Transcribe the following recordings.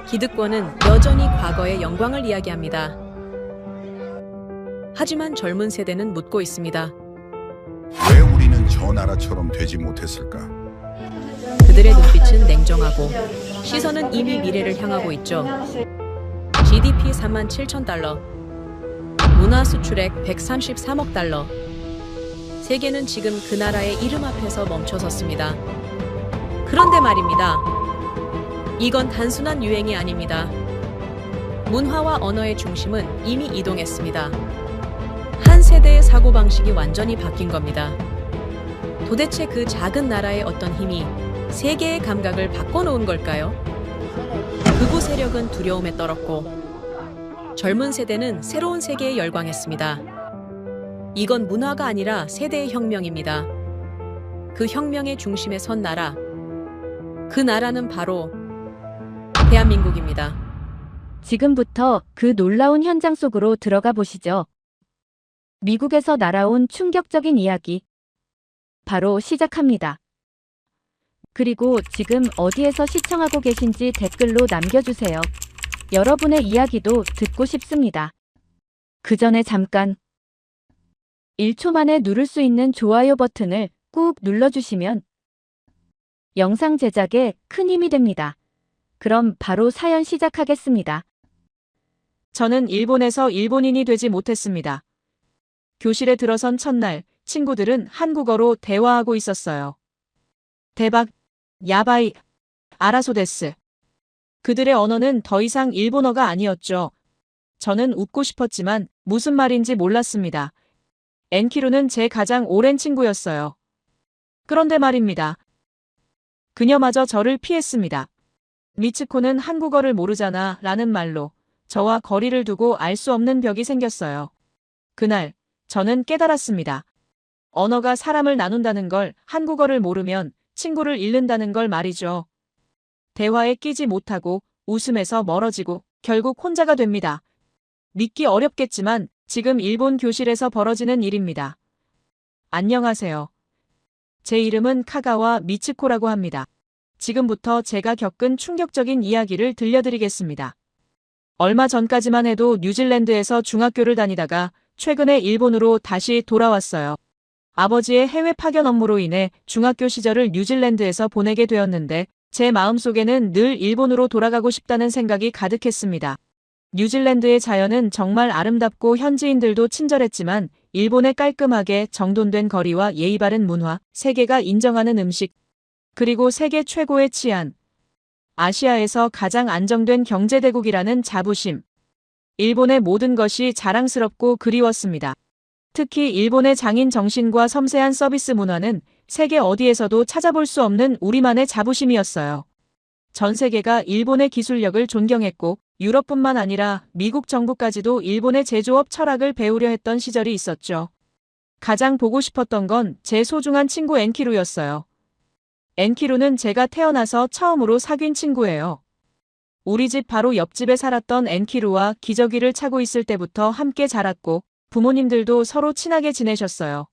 기득권은 여전히 과거의 영광을 이야기합니다. 하지만 젊은 세대는 묻고 있습니다. 왜 우리는 저 나라처럼 되지 못했을까? 그들의 눈빛은 냉정하고 시선은 이미 미래를 향하고 있죠. GDP 37,000달러, 문화 수출액 133억 달러. 세계는 지금 그 나라의 이름 앞에서 멈춰섰습니다. 그런데 말입니다. 이건 단순한 유행이 아닙니다. 문화와 언어의 중심은 이미 이동했습니다. 한 세대의 사고방식이 완전히 바뀐 겁니다. 도대체 그 작은 나라의 어떤 힘이 세계의 감각을 바꿔놓은 걸까요? 극우 세력은 두려움에 떨었고 젊은 세대는 새로운 세계에 열광했습니다. 이건 문화가 아니라 세대의 혁명입니다. 그 혁명의 중심에 선 나라, 그 나라는 바로 대한민국입니다. 지금부터 그 놀라운 현장 속으로 들어가 보시죠. 미국에서 날아온 충격적인 이야기. 바로 시작합니다. 그리고 지금 어디에서 시청하고 계신지 댓글로 남겨주세요. 여러분의 이야기도 듣고 싶습니다. 그 전에 잠깐 1초 만에 누를 수 있는 좋아요 버튼을 꾹 눌러주시면 영상 제작에 큰 힘이 됩니다. 그럼 바로 사연 시작하겠습니다. 저는 일본에서 일본인이 되지 못했습니다. 교실에 들어선 첫날, 친구들은 한국어로 대화하고 있었어요. 대박, 야바이, 아라소데스. 그들의 언어는 더 이상 일본어가 아니었죠. 저는 웃고 싶었지만 무슨 말인지 몰랐습니다. 엔키루는 제 가장 오랜 친구였어요. 그런데 말입니다. 그녀마저 저를 피했습니다. 미츠코는 한국어를 모르잖아 라는 말로 저와 거리를 두고 알 수 없는 벽이 생겼어요. 그날 저는 깨달았습니다. 언어가 사람을 나눈다는 걸, 한국어를 모르면 친구를 잃는다는 걸 말이죠. 대화에 끼지 못하고 웃음에서 멀어지고 결국 혼자가 됩니다. 믿기 어렵겠지만 지금 일본 교실에서 벌어지는 일입니다. 안녕하세요. 제 이름은 카가와 미츠코라고 합니다. 지금부터 제가 겪은 충격적인 이야기를 들려드리겠습니다. 얼마 전까지만 해도 뉴질랜드에서 중학교를 다니다가 최근에 일본으로 다시 돌아왔어요. 아버지의 해외 파견 업무로 인해 중학교 시절을 뉴질랜드에서 보내게 되었는데 제 마음속에는 늘 일본으로 돌아가고 싶다는 생각이 가득했습니다. 뉴질랜드의 자연은 정말 아름답고 현지인들도 친절했지만 일본의 깔끔하게 정돈된 거리와 예의 바른 문화, 세계가 인정하는 음식, 그리고 세계 최고의 치안, 아시아에서 가장 안정된 경제대국이라는 자부심. 일본의 모든 것이 자랑스럽고 그리웠습니다. 특히 일본의 장인 정신과 섬세한 서비스 문화는 세계 어디에서도 찾아볼 수 없는 우리만의 자부심이었어요. 전 세계가 일본의 기술력을 존경했고 유럽뿐만 아니라 미국 정부까지도 일본의 제조업 철학을 배우려 했던 시절이 있었죠. 가장 보고 싶었던 건 제 소중한 친구 엔키루였어요. 엔키루는 제가 태어나서 처음으로 사귄 친구예요. 우리 집 바로 옆집에 살았던 엔키루와 기저귀를 차고 있을 때부터 함께 자랐고 부모님들도 서로 친하게 지내셨어요.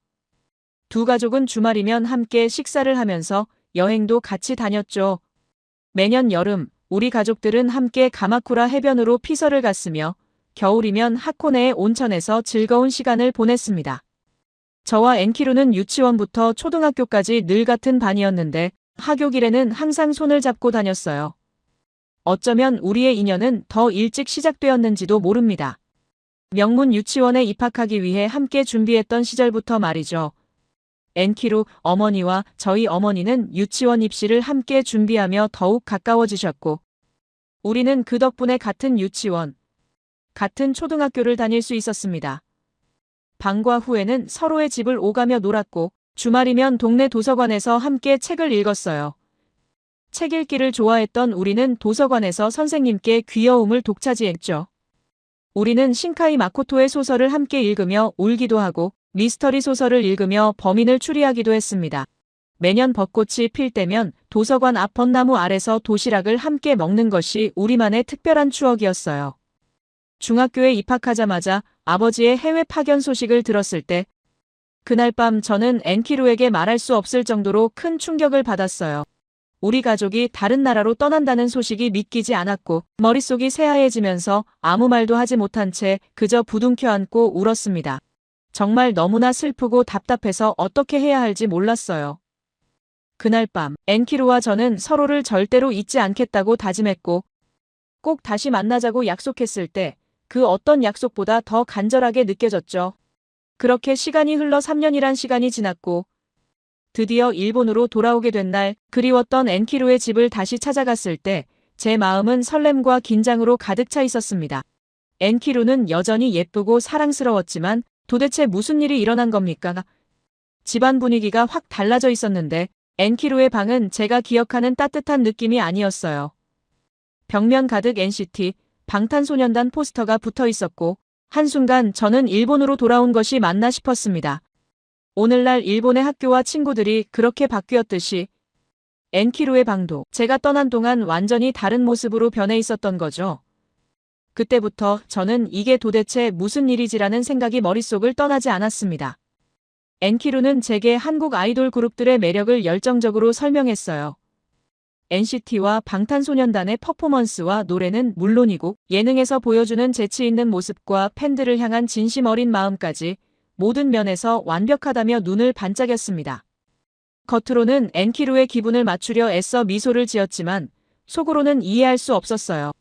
두 가족은 주말이면 함께 식사를 하면서 여행도 같이 다녔죠. 매년 여름 우리 가족들은 함께 가마쿠라 해변으로 피서를 갔으며 겨울이면 하코네의 온천에서 즐거운 시간을 보냈습니다. 저와 엔키루는 유치원부터 초등학교까지 늘 같은 반이었는데 하교길에는 항상 손을 잡고 다녔어요. 어쩌면 우리의 인연은 더 일찍 시작되었는지도 모릅니다. 명문 유치원에 입학하기 위해 함께 준비했던 시절부터 말이죠. 엔키루 어머니와 저희 어머니는 유치원 입시를 함께 준비하며 더욱 가까워지셨고 우리는 그 덕분에 같은 유치원, 같은 초등학교를 다닐 수 있었습니다. 방과 후에는 서로의 집을 오가며 놀았고 주말이면 동네 도서관에서 함께 책을 읽었어요. 책 읽기를 좋아했던 우리는 도서관에서 선생님께 귀여움을 독차지했죠. 우리는 신카이 마코토의 소설을 함께 읽으며 울기도 하고 미스터리 소설을 읽으며 범인을 추리하기도 했습니다. 매년 벚꽃이 필 때면 도서관 앞 벚나무 아래서 도시락을 함께 먹는 것이 우리만의 특별한 추억이었어요. 중학교에 입학하자마자 아버지의 해외 파견 소식을 들었을 때 그날 밤 저는 엔키루에게 말할 수 없을 정도로 큰 충격을 받았어요. 우리 가족이 다른 나라로 떠난다는 소식이 믿기지 않았고 머릿속이 새하얘지면서 아무 말도 하지 못한 채 그저 부둥켜 안고 울었습니다. 정말 너무나 슬프고 답답해서 어떻게 해야 할지 몰랐어요. 그날 밤 엔키루와 저는 서로를 절대로 잊지 않겠다고 다짐했고 꼭 다시 만나자고 약속했을 때 그 어떤 약속보다 더 간절하게 느껴졌죠. 그렇게 시간이 흘러 3년이란 시간이 지났고 드디어 일본으로 돌아오게 된 날 그리웠던 엔키루의 집을 다시 찾아갔을 때 제 마음은 설렘과 긴장으로 가득 차 있었습니다. 엔키루는 여전히 예쁘고 사랑스러웠지만 도대체 무슨 일이 일어난 겁니까? 집안 분위기가 확 달라져 있었는데 엔키루의 방은 제가 기억하는 따뜻한 느낌이 아니었어요. 벽면 가득 NCT, 방탄소년단 포스터가 붙어 있었고 한순간 저는 일본으로 돌아온 것이 맞나 싶었습니다. 오늘날 일본의 학교와 친구들이 그렇게 바뀌었듯이 엔키루의 방도 제가 떠난 동안 완전히 다른 모습으로 변해 있었던 거죠. 그때부터 저는 이게 도대체 무슨 일이지라는 생각이 머릿속을 떠나지 않았습니다. 엔키루는 제게 한국 아이돌 그룹들의 매력을 열정적으로 설명했어요. NCT와 방탄소년단의 퍼포먼스와 노래는 물론이고 예능에서 보여주는 재치 있는 모습과 팬들을 향한 진심 어린 마음까지 모든 면에서 완벽하다며 눈을 반짝였습니다. 겉으로는 엔키루의 기분을 맞추려 애써 미소를 지었지만 속으로는 이해할 수 없었어요.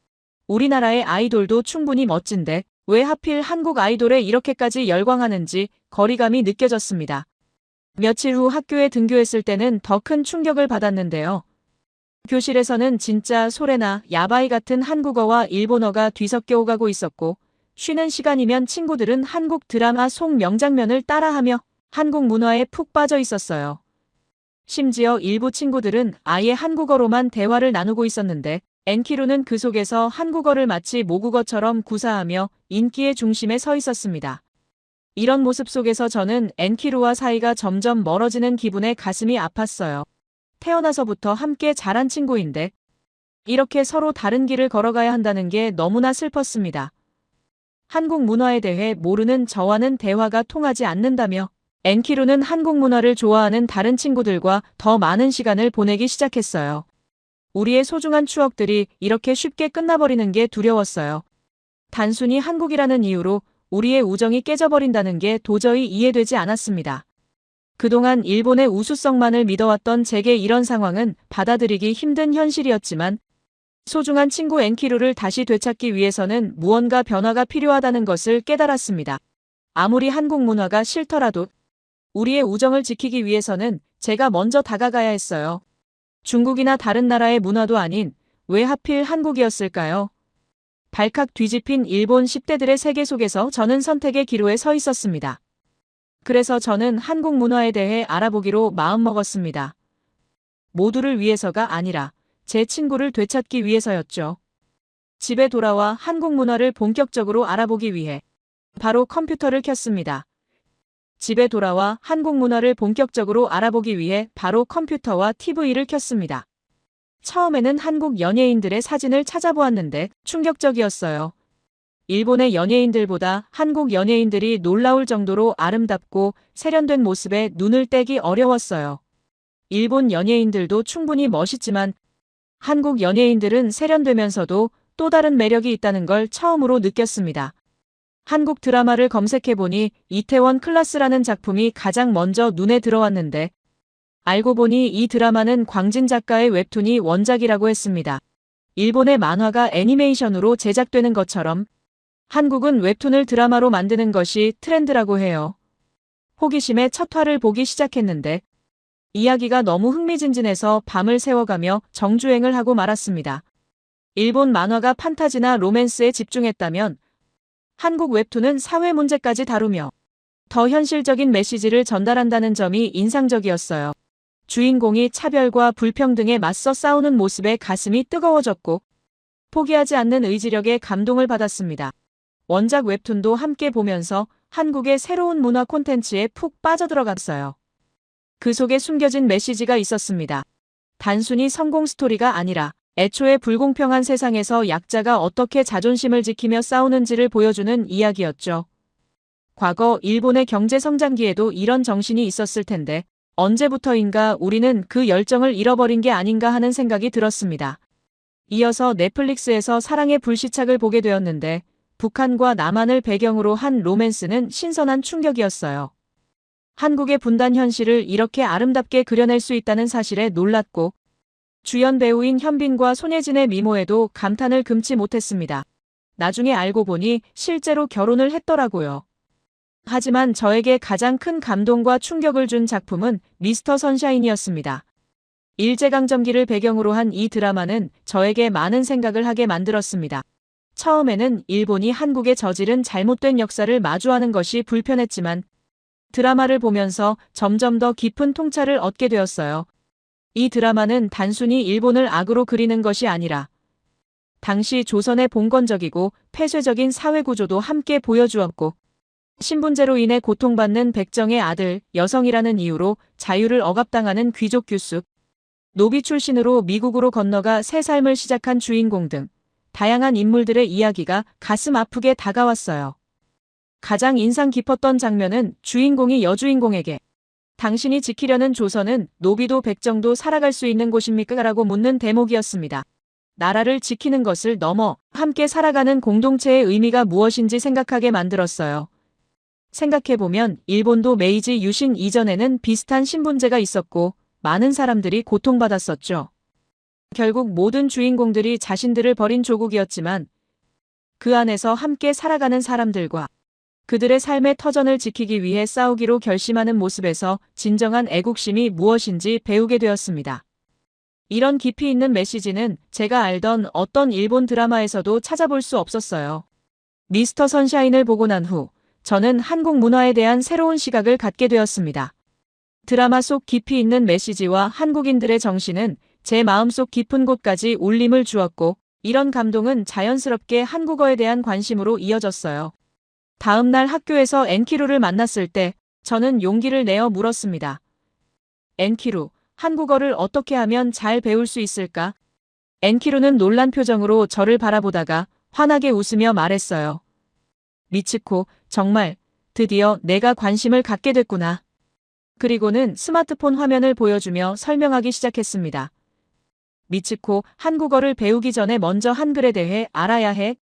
우리나라의 아이돌도 충분히 멋진데 왜 하필 한국 아이돌에 이렇게까지 열광하는지 거리감이 느껴졌습니다. 며칠 후 학교에 등교했을 때는 더 큰 충격을 받았는데요. 교실에서는 진짜 소래나 야바이 같은 한국어와 일본어가 뒤섞여 오가고 있었고 쉬는 시간이면 친구들은 한국 드라마 속 명장면을 따라하며 한국 문화에 푹 빠져 있었어요. 심지어 일부 친구들은 아예 한국어로만 대화를 나누고 있었는데 엔키루는 그 속에서 한국어를 마치 모국어처럼 구사하며 인기의 중심에 서 있었습니다. 이런 모습 속에서 저는 엔키루와 사이가 점점 멀어지는 기분에 가슴이 아팠어요. 태어나서부터 함께 자란 친구인데 이렇게 서로 다른 길을 걸어가야 한다는 게 너무나 슬펐습니다. 한국 문화에 대해 모르는 저와는 대화가 통하지 않는다며 엔키루는 한국 문화를 좋아하는 다른 친구들과 더 많은 시간을 보내기 시작했어요. 우리의 소중한 추억들이 이렇게 쉽게 끝나버리는 게 두려웠어요. 단순히 한국이라는 이유로 우리의 우정이 깨져버린다는 게 도저히 이해되지 않았습니다. 그동안 일본의 우수성만을 믿어왔던 제게 이런 상황은 받아들이기 힘든 현실이었지만 소중한 친구 엔키루를 다시 되찾기 위해서는 무언가 변화가 필요하다는 것을 깨달았습니다. 아무리 한국 문화가 싫더라도 우리의 우정을 지키기 위해서는 제가 먼저 다가가야 했어요. 중국이나 다른 나라의 문화도 아닌 왜 하필 한국이었을까요? 발칵 뒤집힌 일본 10대들의 세계 속에서 저는 선택의 기로에 서 있었습니다. 그래서 저는 한국 문화에 대해 알아보기로 마음먹었습니다. 모두를 위해서가 아니라 제 친구를 되찾기 위해서였죠. 집에 돌아와 한국 문화를 본격적으로 알아보기 위해 바로 컴퓨터를 켰습니다. 집에 돌아와 한국 문화를 본격적으로 알아보기 위해 바로 컴퓨터와 TV를 켰습니다. 처음에는 한국 연예인들의 사진을 찾아보았는데 충격적이었어요. 일본의 연예인들보다 한국 연예인들이 놀라울 정도로 아름답고 세련된 모습에 눈을 떼기 어려웠어요. 일본 연예인들도 충분히 멋있지만 한국 연예인들은 세련되면서도 또 다른 매력이 있다는 걸 처음으로 느꼈습니다. 한국 드라마를 검색해보니 이태원 클라스라는 작품이 가장 먼저 눈에 들어왔는데 알고 보니 이 드라마는 광진 작가의 웹툰이 원작이라고 했습니다. 일본의 만화가 애니메이션으로 제작되는 것처럼 한국은 웹툰을 드라마로 만드는 것이 트렌드라고 해요. 호기심에 첫 화를 보기 시작했는데 이야기가 너무 흥미진진해서 밤을 새워가며 정주행을 하고 말았습니다. 일본 만화가 판타지나 로맨스에 집중했다면 한국 웹툰은 사회 문제까지 다루며 더 현실적인 메시지를 전달한다는 점이 인상적이었어요. 주인공이 차별과 불평등에 맞서 싸우는 모습에 가슴이 뜨거워졌고 포기하지 않는 의지력에 감동을 받았습니다. 원작 웹툰도 함께 보면서 한국의 새로운 문화 콘텐츠에 푹 빠져들어갔어요. 그 속에 숨겨진 메시지가 있었습니다. 단순히 성공 스토리가 아니라 애초에 불공평한 세상에서 약자가 어떻게 자존심을 지키며 싸우는지를 보여주는 이야기였죠. 과거 일본의 경제 성장기에도 이런 정신이 있었을 텐데 언제부터인가 우리는 그 열정을 잃어버린 게 아닌가 하는 생각이 들었습니다. 이어서 넷플릭스에서 사랑의 불시착을 보게 되었는데 북한과 남한을 배경으로 한 로맨스는 신선한 충격이었어요. 한국의 분단 현실을 이렇게 아름답게 그려낼 수 있다는 사실에 놀랐고 주연 배우인 현빈과 손예진의 미모에도 감탄을 금치 못했습니다. 나중에 알고 보니 실제로 결혼을 했더라고요. 하지만 저에게 가장 큰 감동과 충격을 준 작품은 미스터 선샤인이었습니다. 일제강점기를 배경으로 한 이 드라마는 저에게 많은 생각을 하게 만들었습니다. 처음에는 일본이 한국에 저지른 잘못된 역사를 마주하는 것이 불편했지만 드라마를 보면서 점점 더 깊은 통찰을 얻게 되었어요. 이 드라마는 단순히 일본을 악으로 그리는 것이 아니라 당시 조선의 봉건적이고 폐쇄적인 사회구조도 함께 보여주었고 신분제로 인해 고통받는 백정의 아들, 여성이라는 이유로 자유를 억압당하는 귀족 규숙, 노비 출신으로 미국으로 건너가 새 삶을 시작한 주인공 등 다양한 인물들의 이야기가 가슴 아프게 다가왔어요. 가장 인상 깊었던 장면은 주인공이 여주인공에게 당신이 지키려는 조선은 노비도 백정도 살아갈 수 있는 곳입니까? 라고 묻는 대목이었습니다. 나라를 지키는 것을 넘어 함께 살아가는 공동체의 의미가 무엇인지 생각하게 만들었어요. 생각해보면 일본도 메이지 유신 이전에는 비슷한 신분제가 있었고 많은 사람들이 고통받았었죠. 결국 모든 주인공들이 자신들을 버린 조국이었지만 그 안에서 함께 살아가는 사람들과 그들의 삶의 터전을 지키기 위해 싸우기로 결심하는 모습에서 진정한 애국심이 무엇인지 배우게 되었습니다. 이런 깊이 있는 메시지는 제가 알던 어떤 일본 드라마에서도 찾아볼 수 없었어요. 미스터 선샤인을 보고 난 후 저는 한국 문화에 대한 새로운 시각을 갖게 되었습니다. 드라마 속 깊이 있는 메시지와 한국인들의 정신은 제 마음속 깊은 곳까지 울림을 주었고 이런 감동은 자연스럽게 한국어에 대한 관심으로 이어졌어요. 다음 날 학교에서 엔키루를 만났을 때 저는 용기를 내어 물었습니다. 엔키루, 한국어를 어떻게 하면 잘 배울 수 있을까? 엔키루는 놀란 표정으로 저를 바라보다가 환하게 웃으며 말했어요. 미츠코, 정말 드디어 내가 관심을 갖게 됐구나. 그리고는 스마트폰 화면을 보여주며 설명하기 시작했습니다. 미츠코, 한국어를 배우기 전에 먼저 한글에 대해 알아야 해.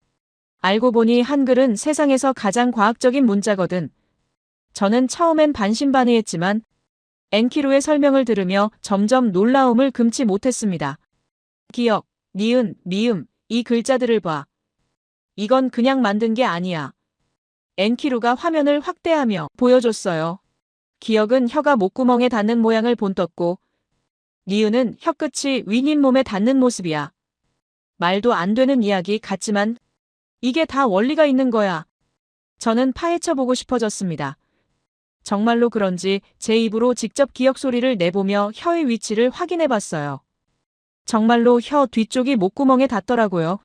알고 보니 한글은 세상에서 가장 과학적인 문자거든. 저는 처음엔 반신반의했지만 엔키루의 설명을 들으며 점점 놀라움을 금치 못했습니다. 기역, 니은, 미음, 이 글자들을 봐. 이건 그냥 만든 게 아니야. 엔키루가 화면을 확대하며 보여줬어요. 기역은 혀가 목구멍에 닿는 모양을 본떴고 니은은 혀끝이 윈인 몸에 닿는 모습이야. 말도 안 되는 이야기 같지만 이게 다 원리가 있는 거야. 저는 파헤쳐보고 싶어졌습니다. 정말로 그런지 제 입으로 직접 기역 소리를 내보며 혀의 위치를 확인해봤어요. 정말로 혀 뒤쪽이 목구멍에 닿더라고요.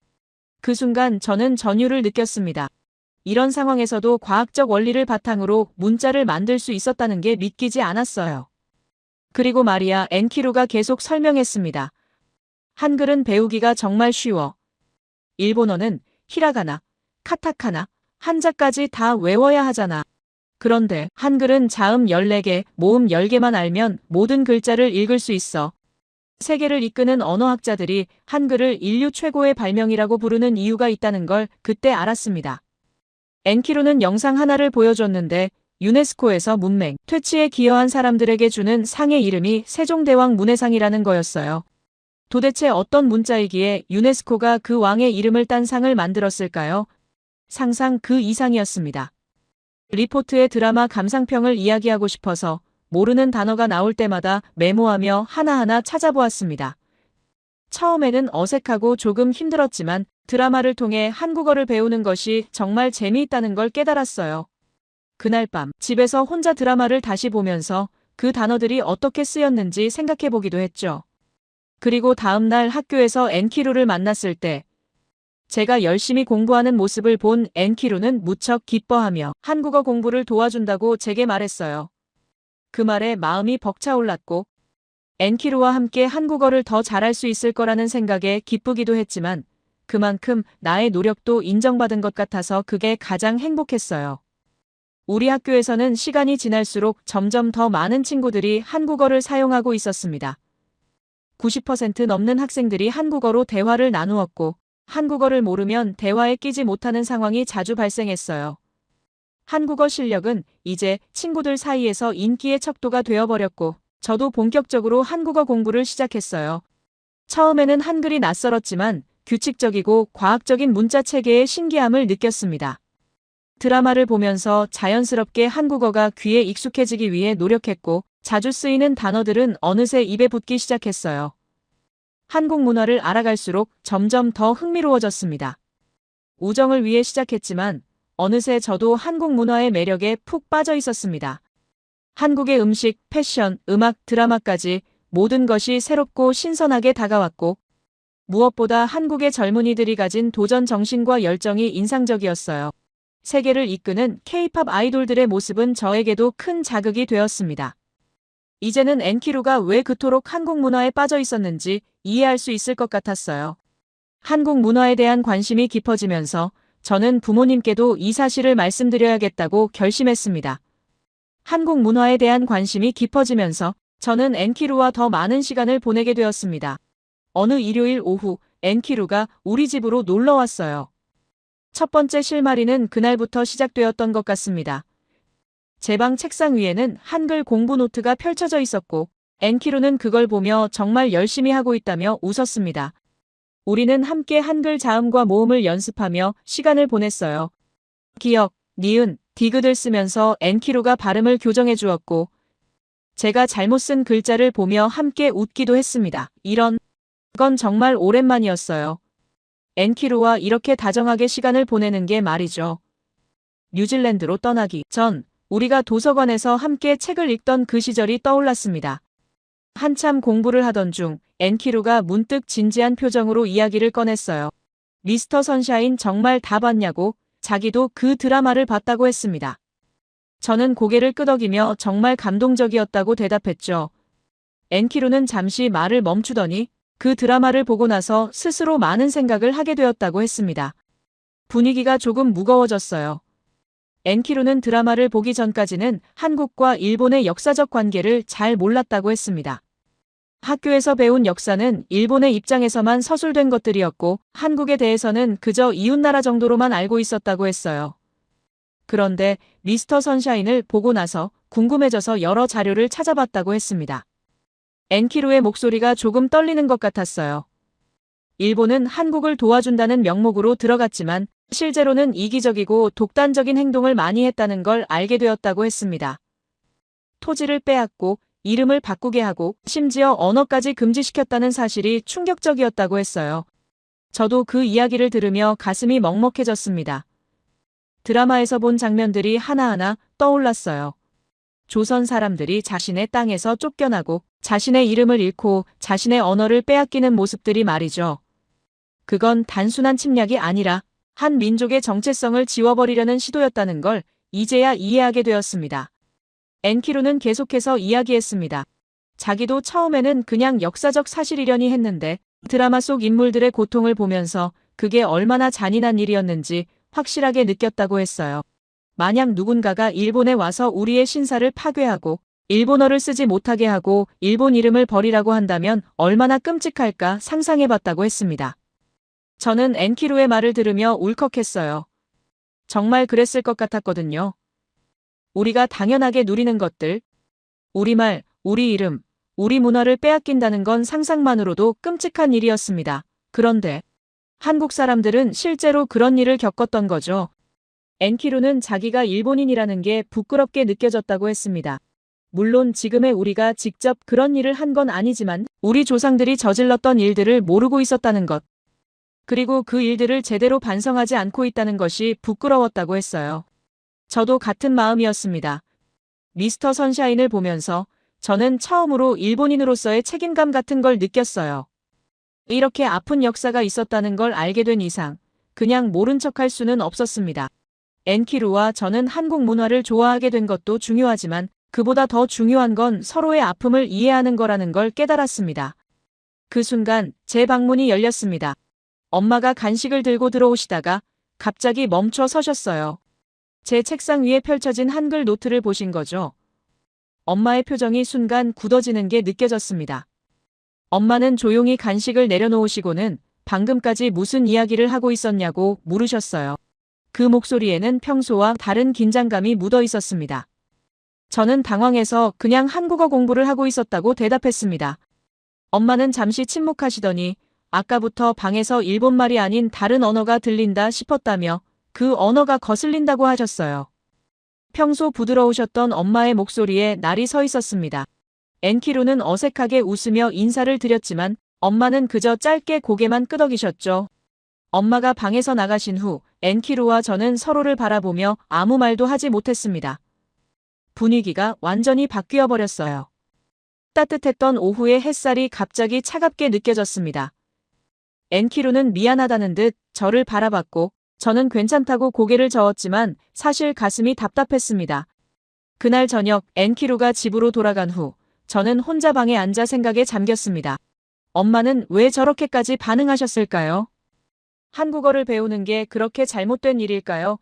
그 순간 저는 전율을 느꼈습니다. 이런 상황에서도 과학적 원리를 바탕으로 문자를 만들 수 있었다는 게 믿기지 않았어요. 그리고 말이야, 엔키루가 계속 설명했습니다. 한글은 배우기가 정말 쉬워. 일본어는 히라가나, 카타카나, 한자까지 다 외워야 하잖아. 그런데 한글은 자음 14개, 모음 10개만 알면 모든 글자를 읽을 수 있어. 세계를 이끄는 언어학자들이 한글을 인류 최고의 발명이라고 부르는 이유가 있다는 걸 그때 알았습니다. 엔키루는 영상 하나를 보여줬는데 유네스코에서 문맹, 퇴치에 기여한 사람들에게 주는 상의 이름이 세종대왕 문해상이라는 거였어요. 도대체 어떤 문자이기에 유네스코가 그 왕의 이름을 딴 상을 만들었을까요? 상상 그 이상이었습니다. 리포트의 드라마 감상평을 이야기하고 싶어서 모르는 단어가 나올 때마다 메모하며 하나하나 찾아보았습니다. 처음에는 어색하고 조금 힘들었지만 드라마를 통해 한국어를 배우는 것이 정말 재미있다는 걸 깨달았어요. 그날 밤 집에서 혼자 드라마를 다시 보면서 그 단어들이 어떻게 쓰였는지 생각해보기도 했죠. 그리고 다음 날 학교에서 엔키루를 만났을 때 제가 열심히 공부하는 모습을 본 엔키루는 무척 기뻐하며 한국어 공부를 도와준다고 제게 말했어요. 그 말에 마음이 벅차올랐고 엔키루와 함께 한국어를 더 잘할 수 있을 거라는 생각에 기쁘기도 했지만 그만큼 나의 노력도 인정받은 것 같아서 그게 가장 행복했어요. 우리 학교에서는 시간이 지날수록 점점 더 많은 친구들이 한국어를 사용하고 있었습니다. 90% 넘는 학생들이 한국어로 대화를 나누었고, 한국어를 모르면 대화에 끼지 못하는 상황이 자주 발생했어요. 한국어 실력은 이제 친구들 사이에서 인기의 척도가 되어버렸고, 저도 본격적으로 한국어 공부를 시작했어요. 처음에는 한글이 낯설었지만 규칙적이고 과학적인 문자 체계의 신기함을 느꼈습니다. 드라마를 보면서 자연스럽게 한국어가 귀에 익숙해지기 위해 노력했고, 자주 쓰이는 단어들은 어느새 입에 붙기 시작했어요. 한국 문화를 알아갈수록 점점 더 흥미로워졌습니다. 우정을 위해 시작했지만 어느새 저도 한국 문화의 매력에 푹 빠져 있었습니다. 한국의 음식, 패션, 음악, 드라마까지 모든 것이 새롭고 신선하게 다가왔고, 무엇보다 한국의 젊은이들이 가진 도전 정신과 열정이 인상적이었어요. 세계를 이끄는 K-팝 아이돌들의 모습은 저에게도 큰 자극이 되었습니다. 이제는 엔키루가 왜 그토록 한국 문화에 빠져 있었는지 이해할 수 있을 것 같았어요. 한국 문화에 대한 관심이 깊어지면서 저는 부모님께도 이 사실을 말씀드려야겠다고 결심했습니다. 한국 문화에 대한 관심이 깊어지면서 저는 엔키루와 더 많은 시간을 보내게 되었습니다. 어느 일요일 오후 엔키루가 우리 집으로 놀러 왔어요. 첫 번째 실마리는 그날부터 시작되었던 것 같습니다. 제 방 책상 위에는 한글 공부 노트가 펼쳐져 있었고, 엔키루는 그걸 보며 정말 열심히 하고 있다며 웃었습니다. 우리는 함께 한글 자음과 모음을 연습하며 시간을 보냈어요. 기역, 니은, 디귿을 쓰면서 엔키루가 발음을 교정해 주었고, 제가 잘못 쓴 글자를 보며 함께 웃기도 했습니다. 이런 건 정말 오랜만이었어요. 엔키루와 이렇게 다정하게 시간을 보내는 게 말이죠. 뉴질랜드로 떠나기 전 우리가 도서관에서 함께 책을 읽던 그 시절이 떠올랐습니다. 한참 공부를 하던 중 엔키루가 문득 진지한 표정으로 이야기를 꺼냈어요. 미스터 선샤인 정말 다 봤냐고, 자기도 그 드라마를 봤다고 했습니다. 저는 고개를 끄덕이며 정말 감동적이었다고 대답했죠. 엔키루는 잠시 말을 멈추더니 그 드라마를 보고 나서 스스로 많은 생각을 하게 되었다고 했습니다. 분위기가 조금 무거워졌어요. 엔키루는 드라마를 보기 전까지는 한국과 일본의 역사적 관계를 잘 몰랐다고 했습니다. 학교에서 배운 역사는 일본의 입장에서만 서술된 것들이었고, 한국에 대해서는 그저 이웃나라 정도로만 알고 있었다고 했어요. 그런데 미스터 선샤인을 보고 나서 궁금해져서 여러 자료를 찾아봤다고 했습니다. 엔키루의 목소리가 조금 떨리는 것 같았어요. 일본은 한국을 도와준다는 명목으로 들어갔지만 실제로는 이기적이고 독단적인 행동을 많이 했다는 걸 알게 되었다고 했습니다. 토지를 빼앗고 이름을 바꾸게 하고 심지어 언어까지 금지시켰다는 사실이 충격적이었다고 했어요. 저도 그 이야기를 들으며 가슴이 먹먹해졌습니다. 드라마에서 본 장면들이 하나하나 떠올랐어요. 조선 사람들이 자신의 땅에서 쫓겨나고 자신의 이름을 잃고 자신의 언어를 빼앗기는 모습들이 말이죠. 그건 단순한 침략이 아니라 한 민족의 정체성을 지워버리려는 시도였다는 걸 이제야 이해하게 되었습니다. 엔키루는 계속해서 이야기했습니다. 자기도 처음에는 그냥 역사적 사실이려니 했는데 드라마 속 인물들의 고통을 보면서 그게 얼마나 잔인한 일이었는지 확실하게 느꼈다고 했어요. 만약 누군가가 일본에 와서 우리의 신사를 파괴하고 일본어를 쓰지 못하게 하고 일본 이름을 버리라고 한다면 얼마나 끔찍할까 상상해봤다고 했습니다. 저는 엔키루의 말을 들으며 울컥했어요. 정말 그랬을 것 같았거든요. 우리가 당연하게 누리는 것들, 우리말, 우리 이름, 우리 문화를 빼앗긴다는 건 상상만으로도 끔찍한 일이었습니다. 그런데 한국 사람들은 실제로 그런 일을 겪었던 거죠. 엔키루는 자기가 일본인이라는 게 부끄럽게 느껴졌다고 했습니다. 물론 지금의 우리가 직접 그런 일을 한 건 아니지만 우리 조상들이 저질렀던 일들을 모르고 있었다는 것, 그리고 그 일들을 제대로 반성하지 않고 있다는 것이 부끄러웠다고 했어요. 저도 같은 마음이었습니다. 미스터 선샤인을 보면서 저는 처음으로 일본인으로서의 책임감 같은 걸 느꼈어요. 이렇게 아픈 역사가 있었다는 걸 알게 된 이상 그냥 모른 척할 수는 없었습니다. 엔키루와 저는 한국 문화를 좋아하게 된 것도 중요하지만 그보다 더 중요한 건 서로의 아픔을 이해하는 거라는 걸 깨달았습니다. 그 순간 제 방문이 열렸습니다. 엄마가 간식을 들고 들어오시다가 갑자기 멈춰 서셨어요. 제 책상 위에 펼쳐진 한글 노트를 보신 거죠? 엄마의 표정이 순간 굳어지는 게 느껴졌습니다. 엄마는 조용히 간식을 내려놓으시고는 방금까지 무슨 이야기를 하고 있었냐고 물으셨어요. 그 목소리에는 평소와 다른 긴장감이 묻어 있었습니다. 저는 당황해서 그냥 한국어 공부를 하고 있었다고 대답했습니다. 엄마는 잠시 침묵하시더니 아까부터 방에서 일본말이 아닌 다른 언어가 들린다 싶었다며 그 언어가 거슬린다고 하셨어요. 평소 부드러우셨던 엄마의 목소리에 날이 서 있었습니다. 엔키루는 어색하게 웃으며 인사를 드렸지만 엄마는 그저 짧게 고개만 끄덕이셨죠. 엄마가 방에서 나가신 후 엔키루와 저는 서로를 바라보며 아무 말도 하지 못했습니다. 분위기가 완전히 바뀌어 버렸어요. 따뜻했던 오후의 햇살이 갑자기 차갑게 느껴졌습니다. 엔키루는 미안하다는 듯 저를 바라봤고 저는 괜찮다고 고개를 저었지만 사실 가슴이 답답했습니다. 그날 저녁 엔키루가 집으로 돌아간 후 저는 혼자 방에 앉아 생각에 잠겼습니다. 엄마는 왜 저렇게까지 반응하셨을까요? 한국어를 배우는 게 그렇게 잘못된 일일까요?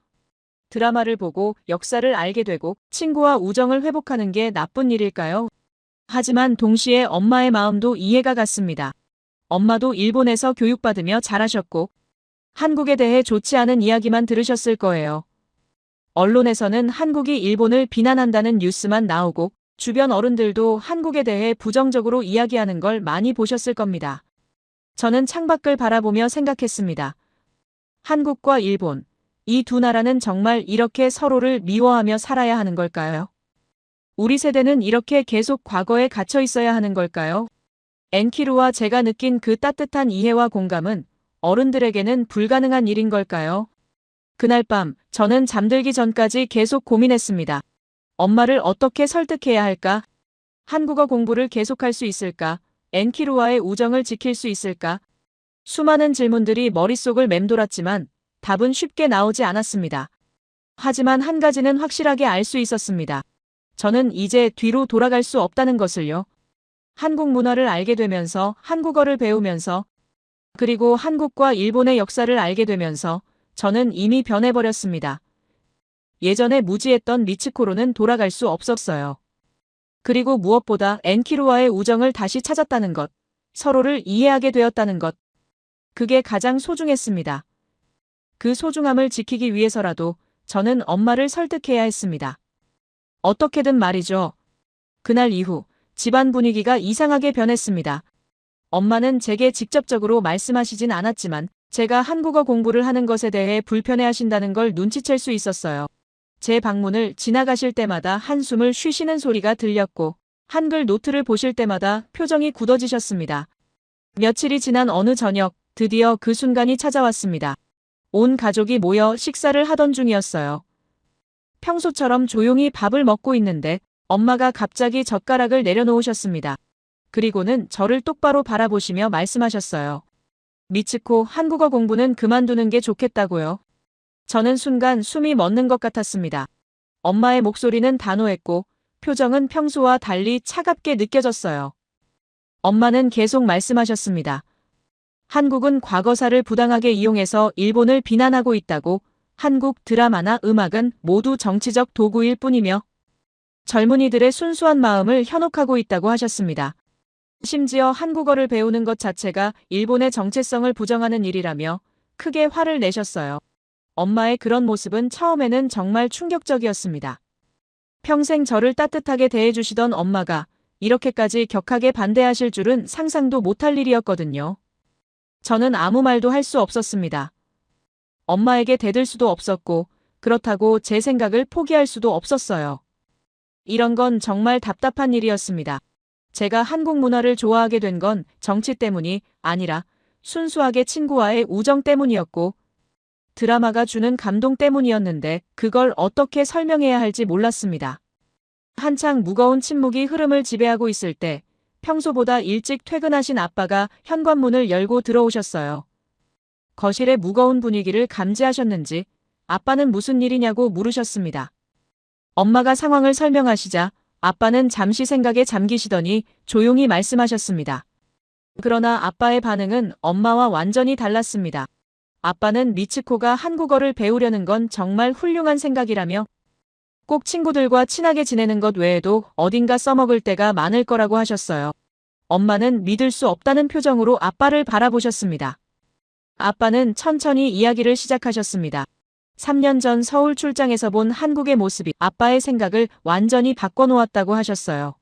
드라마를 보고 역사를 알게 되고 친구와 우정을 회복하는 게 나쁜 일일까요? 하지만 동시에 엄마의 마음도 이해가 갔습니다. 엄마도 일본에서 교육받으며 자라셨고 한국에 대해 좋지 않은 이야기만 들으셨을 거예요. 언론에서는 한국이 일본을 비난한다는 뉴스만 나오고 주변 어른들도 한국에 대해 부정적으로 이야기하는 걸 많이 보셨을 겁니다. 저는 창밖을 바라보며 생각했습니다. 한국과 일본, 이 두 나라는 정말 이렇게 서로를 미워하며 살아야 하는 걸까요? 우리 세대는 이렇게 계속 과거에 갇혀 있어야 하는 걸까요? 엔키루와 제가 느낀 그 따뜻한 이해와 공감은 어른들에게는 불가능한 일인 걸까요? 그날 밤 저는 잠들기 전까지 계속 고민했습니다. 엄마를 어떻게 설득해야 할까? 한국어 공부를 계속할 수 있을까? 엔키루와의 우정을 지킬 수 있을까? 수많은 질문들이 머릿속을 맴돌았지만 답은 쉽게 나오지 않았습니다. 하지만 한 가지는 확실하게 알 수 있었습니다. 저는 이제 뒤로 돌아갈 수 없다는 것을요. 한국 문화를 알게 되면서 한국어를 배우면서 그리고 한국과 일본의 역사를 알게 되면서 저는 이미 변해버렸습니다. 예전에 무지했던 미츠코로는 돌아갈 수 없었어요. 그리고 무엇보다 엔키루와의 우정을 다시 찾았다는 것, 서로를 이해하게 되었다는 것. 그게 가장 소중했습니다. 그 소중함을 지키기 위해서라도 저는 엄마를 설득해야 했습니다. 어떻게든 말이죠. 그날 이후 집안 분위기가 이상하게 변했습니다. 엄마는 제게 직접적으로 말씀하시진 않았지만 제가 한국어 공부를 하는 것에 대해 불편해하신다는 걸 눈치챌 수 있었어요. 제 방문을 지나가실 때마다 한숨을 쉬시는 소리가 들렸고 한글 노트를 보실 때마다 표정이 굳어지셨습니다. 며칠이 지난 어느 저녁 드디어 그 순간이 찾아왔습니다. 온 가족이 모여 식사를 하던 중이었어요. 평소처럼 조용히 밥을 먹고 있는데 엄마가 갑자기 젓가락을 내려놓으셨습니다. 그리고는 저를 똑바로 바라보시며 말씀하셨어요. 미츠코, 한국어 공부는 그만두는 게 좋겠다고요. 저는 순간 숨이 멎는 것 같았습니다. 엄마의 목소리는 단호했고 표정은 평소와 달리 차갑게 느껴졌어요. 엄마는 계속 말씀하셨습니다. 한국은 과거사를 부당하게 이용해서 일본을 비난하고 있다고. 한국 드라마나 음악은 모두 정치적 도구일 뿐이며 젊은이들의 순수한 마음을 현혹하고 있다고 하셨습니다. 심지어 한국어를 배우는 것 자체가 일본의 정체성을 부정하는 일이라며 크게 화를 내셨어요. 엄마의 그런 모습은 처음에는 정말 충격적이었습니다. 평생 저를 따뜻하게 대해주시던 엄마가 이렇게까지 격하게 반대하실 줄은 상상도 못할 일이었거든요. 저는 아무 말도 할 수 없었습니다. 엄마에게 대들 수도 없었고 그렇다고 제 생각을 포기할 수도 없었어요. 이런 건 정말 답답한 일이었습니다. 제가 한국 문화를 좋아하게 된 건 정치 때문이 아니라 순수하게 친구와의 우정 때문이었고 드라마가 주는 감동 때문이었는데 그걸 어떻게 설명해야 할지 몰랐습니다. 한창 무거운 침묵이 흐름을 지배하고 있을 때 평소보다 일찍 퇴근하신 아빠가 현관문을 열고 들어오셨어요. 거실의 무거운 분위기를 감지하셨는지 아빠는 무슨 일이냐고 물으셨습니다. 엄마가 상황을 설명하시자 아빠는 잠시 생각에 잠기시더니 조용히 말씀하셨습니다. 그러나 아빠의 반응은 엄마와 완전히 달랐습니다. 아빠는 미츠코가 한국어를 배우려는 건 정말 훌륭한 생각이라며 꼭 친구들과 친하게 지내는 것 외에도 어딘가 써먹을 때가 많을 거라고 하셨어요. 엄마는 믿을 수 없다는 표정으로 아빠를 바라보셨습니다. 아빠는 천천히 이야기를 시작하셨습니다. 3년 전 서울 출장에서 본 한국의 모습이 아빠의 생각을 완전히 바꿔놓았다고 하셨어요.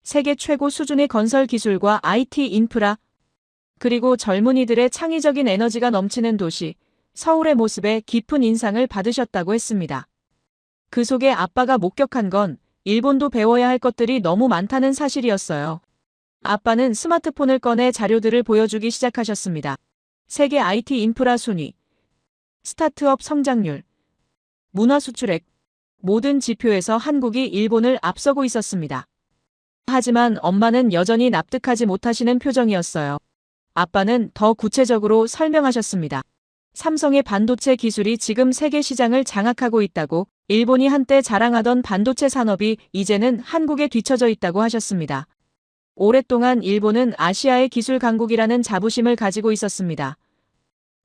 세계 최고 수준의 건설 기술과 IT 인프라, 그리고 젊은이들의 창의적인 에너지가 넘치는 도시, 서울의 모습에 깊은 인상을 받으셨다고 했습니다. 그 속에 아빠가 목격한 건 일본도 배워야 할 것들이 너무 많다는 사실이었어요. 아빠는 스마트폰을 꺼내 자료들을 보여주기 시작하셨습니다. 세계 IT 인프라 순위, 스타트업 성장률, 문화 수출액, 모든 지표에서 한국이 일본을 앞서고 있었습니다. 하지만 엄마는 여전히 납득하지 못하시는 표정이었어요. 아빠는 더 구체적으로 설명하셨습니다. 삼성의 반도체 기술이 지금 세계 시장을 장악하고 있다고, 일본이 한때 자랑하던 반도체 산업이 이제는 한국에 뒤처져 있다고 하셨습니다. 오랫동안 일본은 아시아의 기술 강국이라는 자부심을 가지고 있었습니다.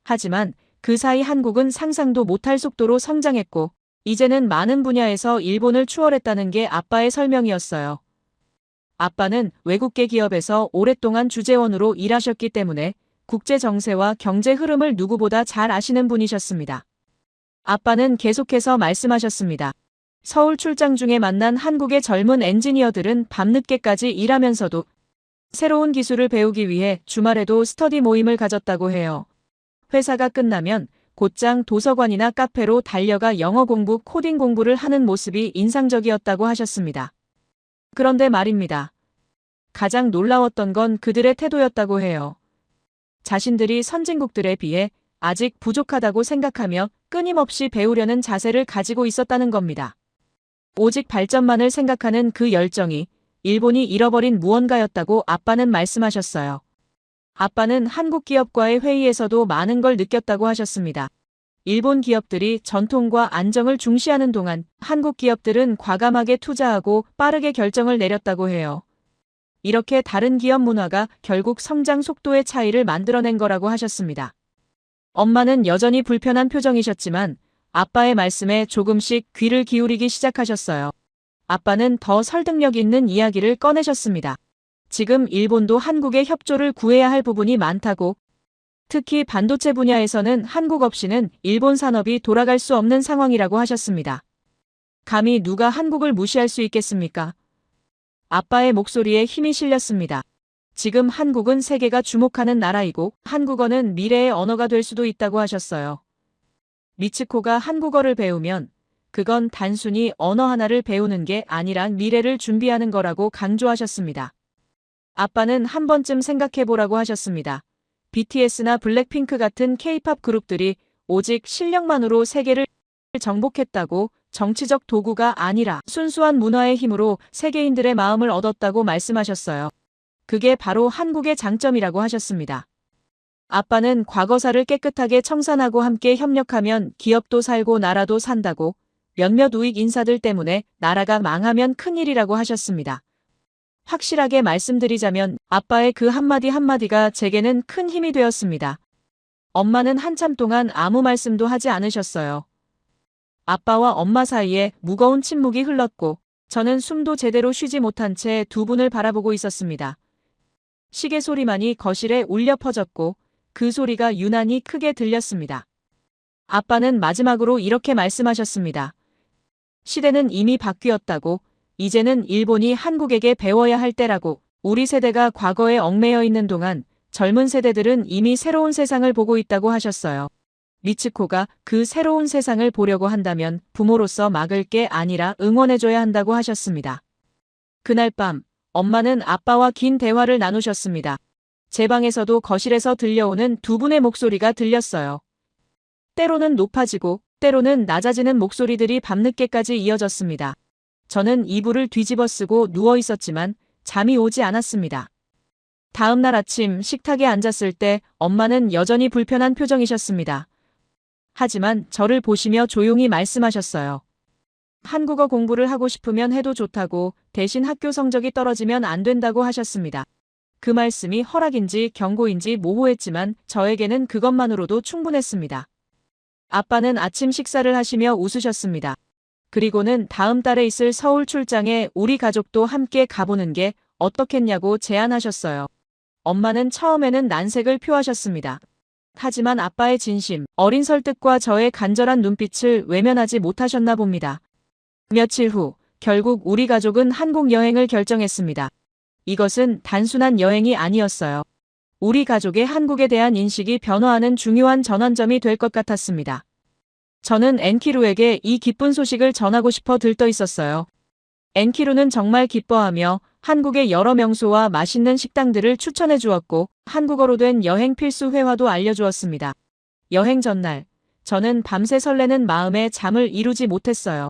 하지만 그 사이 한국은 상상도 못할 속도로 성장했고, 이제는 많은 분야에서 일본을 추월했다는 게 아빠의 설명이었어요. 아빠는 외국계 기업에서 오랫동안 주재원으로 일하셨기 때문에 국제 정세와 경제 흐름을 누구보다 잘 아시는 분이셨습니다. 아빠는 계속해서 말씀하셨습니다. 서울 출장 중에 만난 한국의 젊은 엔지니어들은 밤늦게까지 일하면서도 새로운 기술을 배우기 위해 주말에도 스터디 모임을 가졌다고 해요. 회사가 끝나면 곧장 도서관이나 카페로 달려가 영어 공부, 코딩 공부를 하는 모습이 인상적이었다고 하셨습니다. 그런데 말입니다. 가장 놀라웠던 건 그들의 태도였다고 해요. 자신들이 선진국들에 비해 아직 부족하다고 생각하며 끊임없이 배우려는 자세를 가지고 있었다는 겁니다. 오직 발전만을 생각하는 그 열정이 일본이 잃어버린 무언가였다고 아빠는 말씀하셨어요. 아빠는 한국 기업과의 회의에서도 많은 걸 느꼈다고 하셨습니다. 일본 기업들이 전통과 안정을 중시하는 동안 한국 기업들은 과감하게 투자하고 빠르게 결정을 내렸다고 해요. 이렇게 다른 기업 문화가 결국 성장 속도의 차이를 만들어낸 거라고 하셨습니다. 엄마는 여전히 불편한 표정이셨지만 아빠의 말씀에 조금씩 귀를 기울이기 시작하셨어요. 아빠는 더 설득력 있는 이야기를 꺼내셨습니다. 지금 일본도 한국의 협조를 구해야 할 부분이 많다고, 특히 반도체 분야에서는 한국 없이는 일본 산업이 돌아갈 수 없는 상황이라고 하셨습니다. 감히 누가 한국을 무시할 수 있겠습니까? 아빠의 목소리에 힘이 실렸습니다. 지금 한국은 세계가 주목하는 나라이고 한국어는 미래의 언어가 될 수도 있다고 하셨어요. 미츠코가 한국어를 배우면 그건 단순히 언어 하나를 배우는 게 아니라 미래를 준비하는 거라고 강조하셨습니다. 아빠는 한 번쯤 생각해보라고 하셨습니다. BTS나 블랙핑크 같은 K-팝 그룹들이 오직 실력만으로 세계를 정복했다고, 정치적 도구가 아니라 순수한 문화의 힘으로 세계인들의 마음을 얻었다고 말씀하셨어요. 그게 바로 한국의 장점이라고 하셨습니다. 아빠는 과거사를 깨끗하게 청산하고 함께 협력하면 기업도 살고 나라도 산다고, 몇몇 우익 인사들 때문에 나라가 망하면 큰일이라고 하셨습니다. 확실하게 말씀드리자면 아빠의 그 한마디 한마디가 제게는 큰 힘이 되었습니다. 엄마는 한참 동안 아무 말씀도 하지 않으셨어요. 아빠와 엄마 사이에 무거운 침묵이 흘렀고 저는 숨도 제대로 쉬지 못한 채 두 분을 바라보고 있었습니다. 시계 소리만이 거실에 울려 퍼졌고 그 소리가 유난히 크게 들렸습니다. 아빠는 마지막으로 이렇게 말씀하셨습니다. 시대는 이미 바뀌었다고, 이제는 일본이 한국에게 배워야 할 때라고, 우리 세대가 과거에 얽매여 있는 동안 젊은 세대들은 이미 새로운 세상을 보고 있다고 하셨어요. 미츠코가 그 새로운 세상을 보려고 한다면 부모로서 막을 게 아니라 응원해줘야 한다고 하셨습니다. 그날 밤, 엄마는 아빠와 긴 대화를 나누셨습니다. 제 방에서도 거실에서 들려오는 두 분의 목소리가 들렸어요. 때로는 높아지고 때로는 낮아지는 목소리들이 밤늦게까지 이어졌습니다. 저는 이불을 뒤집어 쓰고 누워 있었지만 잠이 오지 않았습니다. 다음 날 아침 식탁에 앉았을 때 엄마는 여전히 불편한 표정이셨습니다. 하지만 저를 보시며 조용히 말씀하셨어요. 한국어 공부를 하고 싶으면 해도 좋다고, 대신 학교 성적이 떨어지면 안 된다고 하셨습니다. 그 말씀이 허락인지 경고인지 모호했지만 저에게는 그것만으로도 충분했습니다. 아빠는 아침 식사를 하시며 웃으셨습니다. 그리고는 다음 달에 있을 서울 출장에 우리 가족도 함께 가보는 게 어떻겠냐고 제안하셨어요. 엄마는 처음에는 난색을 표하셨습니다. 하지만 아빠의 진심, 어린 설득과 저의 간절한 눈빛을 외면하지 못하셨나 봅니다. 며칠 후, 결국 우리 가족은 한국 여행을 결정했습니다. 이것은 단순한 여행이 아니었어요. 우리 가족의 한국에 대한 인식이 변화하는 중요한 전환점이 될 것 같았습니다. 저는 엔키루에게 이 기쁜 소식을 전하고 싶어 들떠 있었어요. 엔키루는 정말 기뻐하며 한국의 여러 명소와 맛있는 식당들을 추천해 주었고 한국어로 된 여행 필수 회화도 알려주었습니다. 여행 전날, 저는 밤새 설레는 마음에 잠을 이루지 못했어요.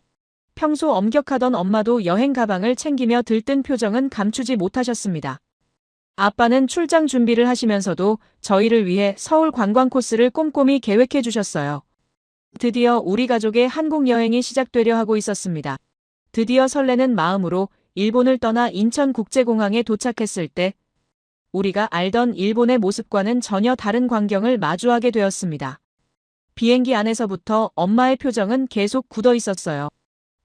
평소 엄격하던 엄마도 여행 가방을 챙기며 들뜬 표정은 감추지 못하셨습니다. 아빠는 출장 준비를 하시면서도 저희를 위해 서울 관광 코스를 꼼꼼히 계획해 주셨어요. 드디어 우리 가족의 한국 여행이 시작되려 하고 있었습니다. 드디어 설레는 마음으로 일본을 떠나 인천국제공항에 도착했을 때 우리가 알던 일본의 모습과는 전혀 다른 광경을 마주하게 되었습니다. 비행기 안에서부터 엄마의 표정은 계속 굳어 있었어요.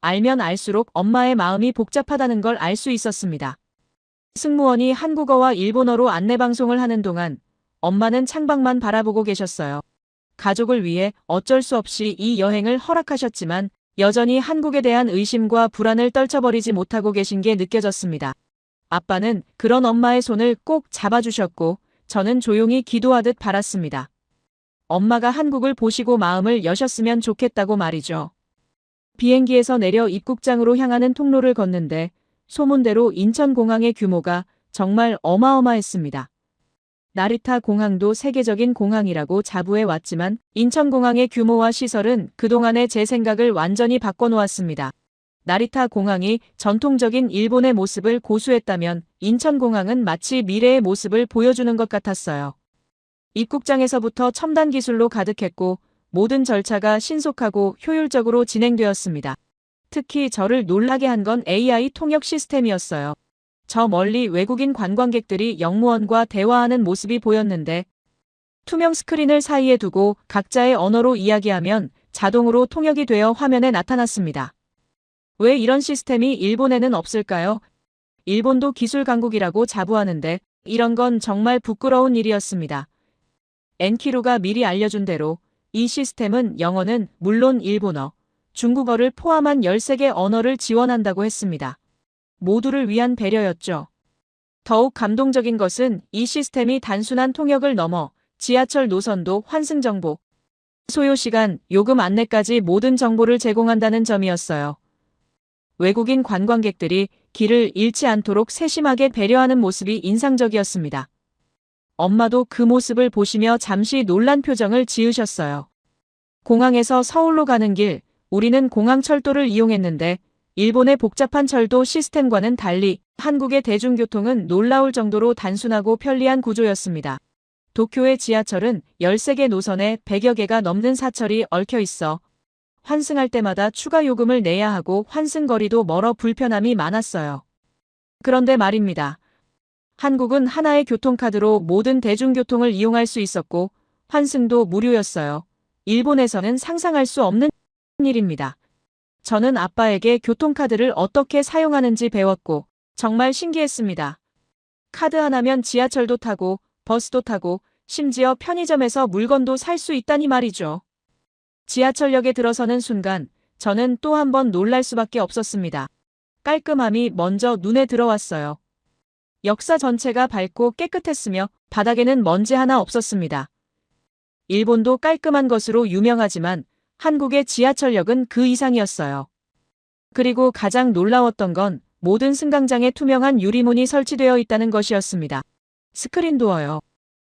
알면 알수록 엄마의 마음이 복잡하다는 걸 알 수 있었습니다. 승무원이 한국어와 일본어로 안내방송을 하는 동안 엄마는 창밖만 바라보고 계셨어요. 가족을 위해 어쩔 수 없이 이 여행을 허락하셨지만 여전히 한국에 대한 의심과 불안을 떨쳐버리지 못하고 계신 게 느껴졌습니다. 아빠는 그런 엄마의 손을 꼭 잡아주셨고 저는 조용히 기도하듯 바랐습니다. 엄마가 한국을 보시고 마음을 여셨으면 좋겠다고 말이죠. 비행기에서 내려 입국장으로 향하는 통로를 걷는데 소문대로 인천공항의 규모가 정말 어마어마했습니다. 나리타 공항도 세계적인 공항이라고 자부해 왔지만 인천공항의 규모와 시설은 그동안의 제 생각을 완전히 바꿔놓았습니다. 나리타 공항이 전통적인 일본의 모습을 고수했다면 인천공항은 마치 미래의 모습을 보여주는 것 같았어요. 입국장에서부터 첨단 기술로 가득했고 모든 절차가 신속하고 효율적으로 진행되었습니다. 특히 저를 놀라게 한 건 AI 통역 시스템이었어요. 저 멀리 외국인 관광객들이 영무원과 대화하는 모습이 보였는데 투명 스크린을 사이에 두고 각자의 언어로 이야기하면 자동으로 통역이 되어 화면에 나타났습니다. 왜 이런 시스템이 일본에는 없을까요? 일본도 기술 강국이라고 자부하는데 이런 건 정말 부끄러운 일이었습니다. 엔키루가 미리 알려준 대로 이 시스템은 영어는 물론 일본어, 중국어를 포함한 13개 언어를 지원한다고 했습니다. 모두를 위한 배려였죠. 더욱 감동적인 것은 이 시스템이 단순한 통역을 넘어 지하철 노선도 환승정보, 소요시간, 요금 안내까지 모든 정보를 제공한다는 점이었어요. 외국인 관광객들이 길을 잃지 않도록 세심하게 배려하는 모습이 인상적이었습니다. 엄마도 그 모습을 보시며 잠시 놀란 표정을 지으셨어요. 공항에서 서울로 가는 길, 우리는 공항철도를 이용했는데 일본의 복잡한 철도 시스템과는 달리 한국의 대중교통은 놀라울 정도로 단순하고 편리한 구조였습니다. 도쿄의 지하철은 13개 노선에 100여 개가 넘는 사철이 얽혀 있어 환승할 때마다 추가 요금을 내야 하고 환승거리도 멀어 불편함이 많았어요. 그런데 말입니다. 한국은 하나의 교통카드로 모든 대중교통을 이용할 수 있었고 환승도 무료였어요. 일본에서는 상상할 수 없는 일입니다. 저는 아빠에게 교통카드를 어떻게 사용하는지 배웠고 정말 신기했습니다. 카드 하나면 지하철도 타고 버스도 타고 심지어 편의점에서 물건도 살 수 있다니 말이죠. 지하철역에 들어서는 순간 저는 또 한 번 놀랄 수밖에 없었습니다. 깔끔함이 먼저 눈에 들어왔어요. 역사 전체가 밝고 깨끗했으며 바닥에는 먼지 하나 없었습니다. 일본도 깔끔한 것으로 유명하지만 한국의 지하철역은 그 이상이었어요. 그리고 가장 놀라웠던 건 모든 승강장에 투명한 유리문이 설치되어 있다는 것이었습니다. 스크린도어요.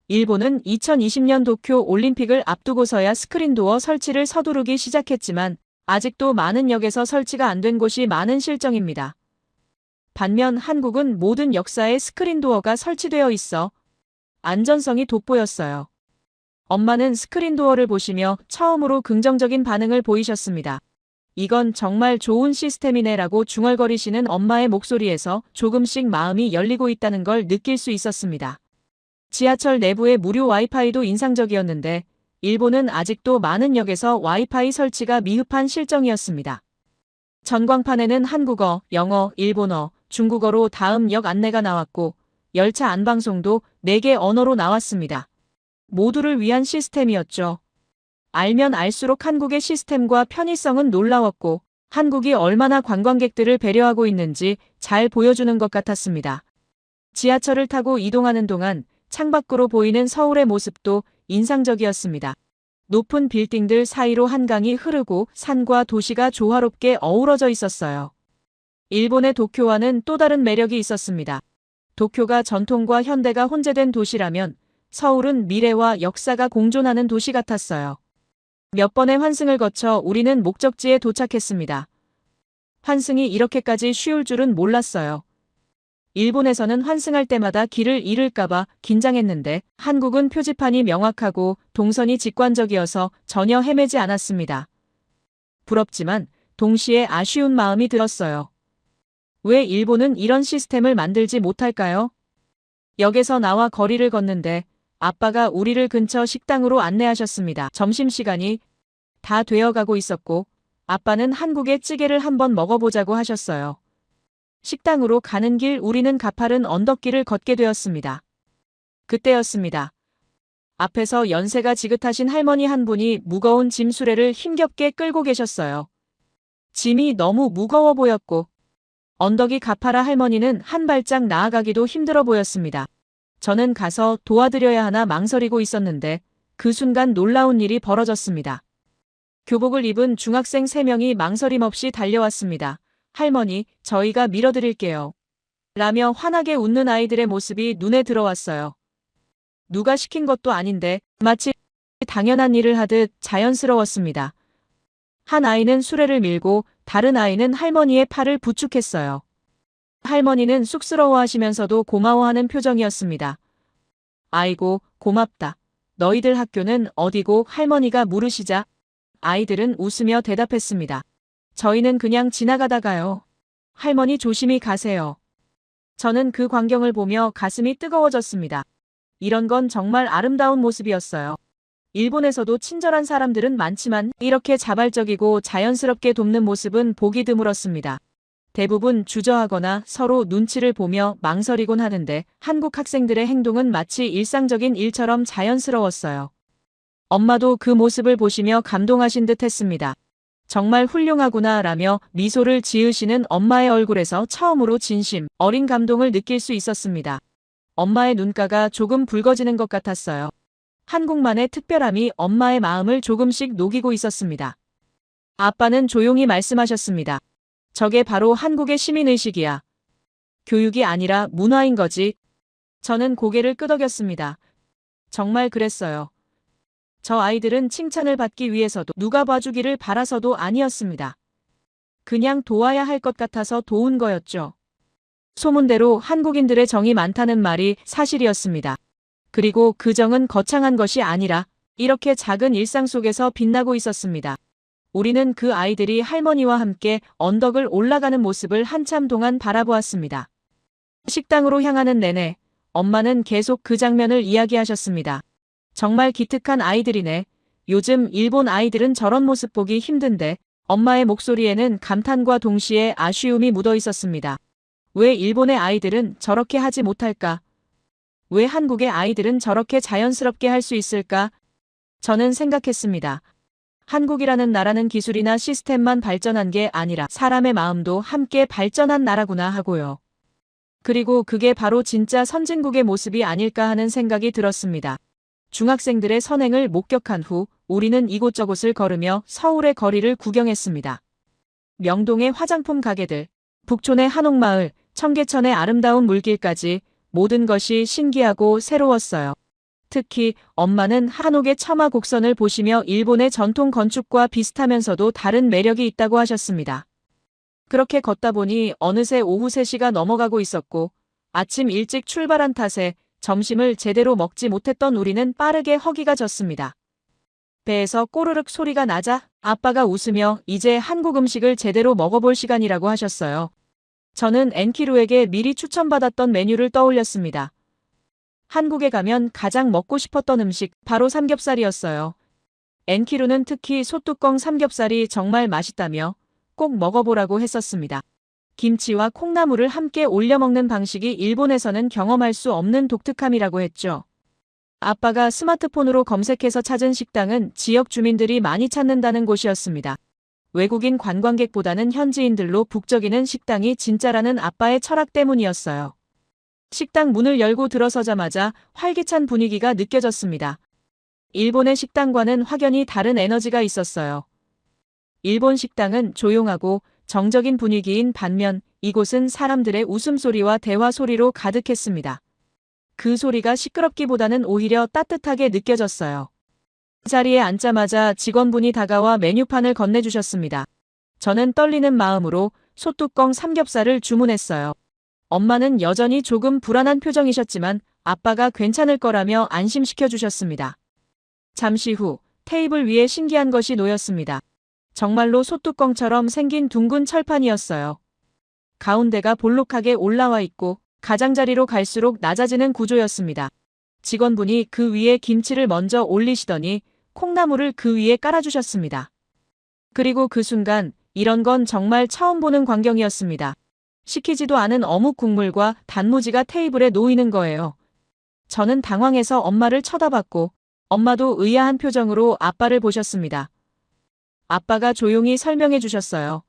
일본은 2020년 도쿄 올림픽을 앞두고서야 스크린도어 설치를 서두르기 시작했지만 아직도 많은 역에서 설치가 안 된 곳이 많은 실정입니다. 반면 한국은 모든 역사에 스크린도어가 설치되어 있어 안전성이 돋보였어요. 엄마는 스크린도어를 보시며 처음으로 긍정적인 반응을 보이셨습니다. 이건 정말 좋은 시스템이네라고 중얼거리시는 엄마의 목소리에서 조금씩 마음이 열리고 있다는 걸 느낄 수 있었습니다. 지하철 내부의 무료 와이파이도 인상적이었는데 일본은 아직도 많은 역에서 와이파이 설치가 미흡한 실정이었습니다. 전광판에는 한국어, 영어, 일본어, 중국어로 다음 역 안내가 나왔고 열차 안방송도 4개 언어로 나왔습니다. 모두를 위한 시스템이었죠. 알면 알수록 한국의 시스템과 편의성은 놀라웠고 한국이 얼마나 관광객들을 배려하고 있는지 잘 보여주는 것 같았습니다. 지하철을 타고 이동하는 동안 창밖으로 보이는 서울의 모습도 인상적이었습니다. 높은 빌딩들 사이로 한강이 흐르고 산과 도시가 조화롭게 어우러져 있었어요. 일본의 도쿄와는 또 다른 매력이 있었습니다. 도쿄가 전통과 현대가 혼재된 도시라면 서울은 미래와 역사가 공존하는 도시 같았어요. 몇 번의 환승을 거쳐 우리는 목적지에 도착했습니다. 환승이 이렇게까지 쉬울 줄은 몰랐어요. 일본에서는 환승할 때마다 길을 잃을까봐 긴장했는데 한국은 표지판이 명확하고 동선이 직관적이어서 전혀 헤매지 않았습니다. 부럽지만 동시에 아쉬운 마음이 들었어요. 왜 일본은 이런 시스템을 만들지 못할까요? 역에서 나와 거리를 걷는데 아빠가 우리를 근처 식당으로 안내하셨습니다. 점심시간이 다 되어가고 있었고 아빠는 한국의 찌개를 한번 먹어보자고 하셨어요. 식당으로 가는 길 우리는 가파른 언덕길을 걷게 되었습니다. 그때였습니다. 앞에서 연세가 지긋하신 할머니 한 분이 무거운 짐 수레를 힘겹게 끌고 계셨어요. 짐이 너무 무거워 보였고 언덕이 가파라 할머니는 한 발짝 나아가기도 힘들어 보였습니다. 저는 가서 도와드려야 하나 망설이고 있었는데 그 순간 놀라운 일이 벌어졌습니다. 교복을 입은 중학생 3명이 망설임 없이 달려왔습니다. 할머니, 저희가 밀어드릴게요. 라며 환하게 웃는 아이들의 모습이 눈에 들어왔어요. 누가 시킨 것도 아닌데 마치 당연한 일을 하듯 자연스러웠습니다. 한 아이는 수레를 밀고 다른 아이는 할머니의 팔을 부축했어요. 할머니는 쑥스러워하시면서도 고마워하는 표정이었습니다. 아이고, 고맙다. 너희들 학교는 어디고? 할머니가 물으시자 아이들은 웃으며 대답했습니다. 저희는 그냥 지나가다가요. 할머니 조심히 가세요. 저는 그 광경을 보며 가슴이 뜨거워졌습니다. 이런 건 정말 아름다운 모습이었어요. 일본에서도 친절한 사람들은 많지만 이렇게 자발적이고 자연스럽게 돕는 모습은 보기 드물었습니다. 대부분 주저하거나 서로 눈치를 보며 망설이곤 하는데 한국 학생들의 행동은 마치 일상적인 일처럼 자연스러웠어요. 엄마도 그 모습을 보시며 감동하신 듯 했습니다. 정말 훌륭하구나 라며 미소를 지으시는 엄마의 얼굴에서 처음으로 진심, 어린 감동을 느낄 수 있었습니다. 엄마의 눈가가 조금 붉어지는 것 같았어요. 한국만의 특별함이 엄마의 마음을 조금씩 녹이고 있었습니다. 아빠는 조용히 말씀하셨습니다. 저게 바로 한국의 시민의식이야. 교육이 아니라 문화인 거지. 저는 고개를 끄덕였습니다. 정말 그랬어요. 저 아이들은 칭찬을 받기 위해서도 누가 봐주기를 바라서도 아니었습니다. 그냥 도와야 할 것 같아서 도운 거였죠. 소문대로 한국인들의 정이 많다는 말이 사실이었습니다. 그리고 그 정은 거창한 것이 아니라 이렇게 작은 일상 속에서 빛나고 있었습니다. 우리는 그 아이들이 할머니와 함께 언덕을 올라가는 모습을 한참 동안 바라보았습니다. 식당으로 향하는 내내 엄마는 계속 그 장면을 이야기하셨습니다. 정말 기특한 아이들이네. 요즘 일본 아이들은 저런 모습 보기 힘든데 엄마의 목소리에는 감탄과 동시에 아쉬움이 묻어 있었습니다. 왜 일본의 아이들은 저렇게 하지 못할까? 왜 한국의 아이들은 저렇게 자연스럽게 할 수 있을까? 저는 생각했습니다. 한국이라는 나라는 기술이나 시스템만 발전한 게 아니라 사람의 마음도 함께 발전한 나라구나 하고요. 그리고 그게 바로 진짜 선진국의 모습이 아닐까 하는 생각이 들었습니다. 중학생들의 선행을 목격한 후 우리는 이곳저곳을 걸으며 서울의 거리를 구경했습니다. 명동의 화장품 가게들, 북촌의 한옥마을, 청계천의 아름다운 물길까지 모든 것이 신기하고 새로웠어요. 특히 엄마는 한옥의 처마 곡선을 보시며 일본의 전통 건축과 비슷하면서도 다른 매력이 있다고 하셨습니다. 그렇게 걷다 보니 어느새 오후 3시가 넘어가고 있었고 아침 일찍 출발한 탓에 점심을 제대로 먹지 못했던 우리는 빠르게 허기가 졌습니다. 배에서 꼬르륵 소리가 나자 아빠가 웃으며 이제 한국 음식을 제대로 먹어볼 시간이라고 하셨어요. 저는 엔키루에게 미리 추천받았던 메뉴를 떠올렸습니다. 한국에 가면 가장 먹고 싶었던 음식 바로 삼겹살이었어요. 엔키루는 특히 소뚜껑 삼겹살이 정말 맛있다며 꼭 먹어보라고 했었습니다. 김치와 콩나물을 함께 올려 먹는 방식이 일본에서는 경험할 수 없는 독특함이라고 했죠. 아빠가 스마트폰으로 검색해서 찾은 식당은 지역 주민들이 많이 찾는다는 곳이었습니다. 외국인 관광객보다는 현지인들로 북적이는 식당이 진짜라는 아빠의 철학 때문이었어요. 식당 문을 열고 들어서자마자 활기찬 분위기가 느껴졌습니다. 일본의 식당과는 확연히 다른 에너지가 있었어요. 일본 식당은 조용하고 정적인 분위기인 반면 이곳은 사람들의 웃음소리와 대화 소리로 가득했습니다. 그 소리가 시끄럽기보다는 오히려 따뜻하게 느껴졌어요. 자리에 앉자마자 직원분이 다가와 메뉴판을 건네주셨습니다. 저는 떨리는 마음으로 소뚜껑 삼겹살을 주문했어요. 엄마는 여전히 조금 불안한 표정이셨지만 아빠가 괜찮을 거라며 안심시켜 주셨습니다. 잠시 후 테이블 위에 신기한 것이 놓였습니다. 정말로 소뚜껑처럼 생긴 둥근 철판이었어요. 가운데가 볼록하게 올라와 있고 가장자리로 갈수록 낮아지는 구조였습니다. 직원분이 그 위에 김치를 먼저 올리시더니 콩나물을 그 위에 깔아주셨습니다. 그리고 그 순간 이런 건 정말 처음 보는 광경이었습니다. 시키지도 않은 어묵 국물과 단무지가 테이블에 놓이는 거예요. 저는 당황해서 엄마를 쳐다봤고 엄마도 의아한 표정으로 아빠를 보셨습니다. 아빠가 조용히 설명해 주셨어요.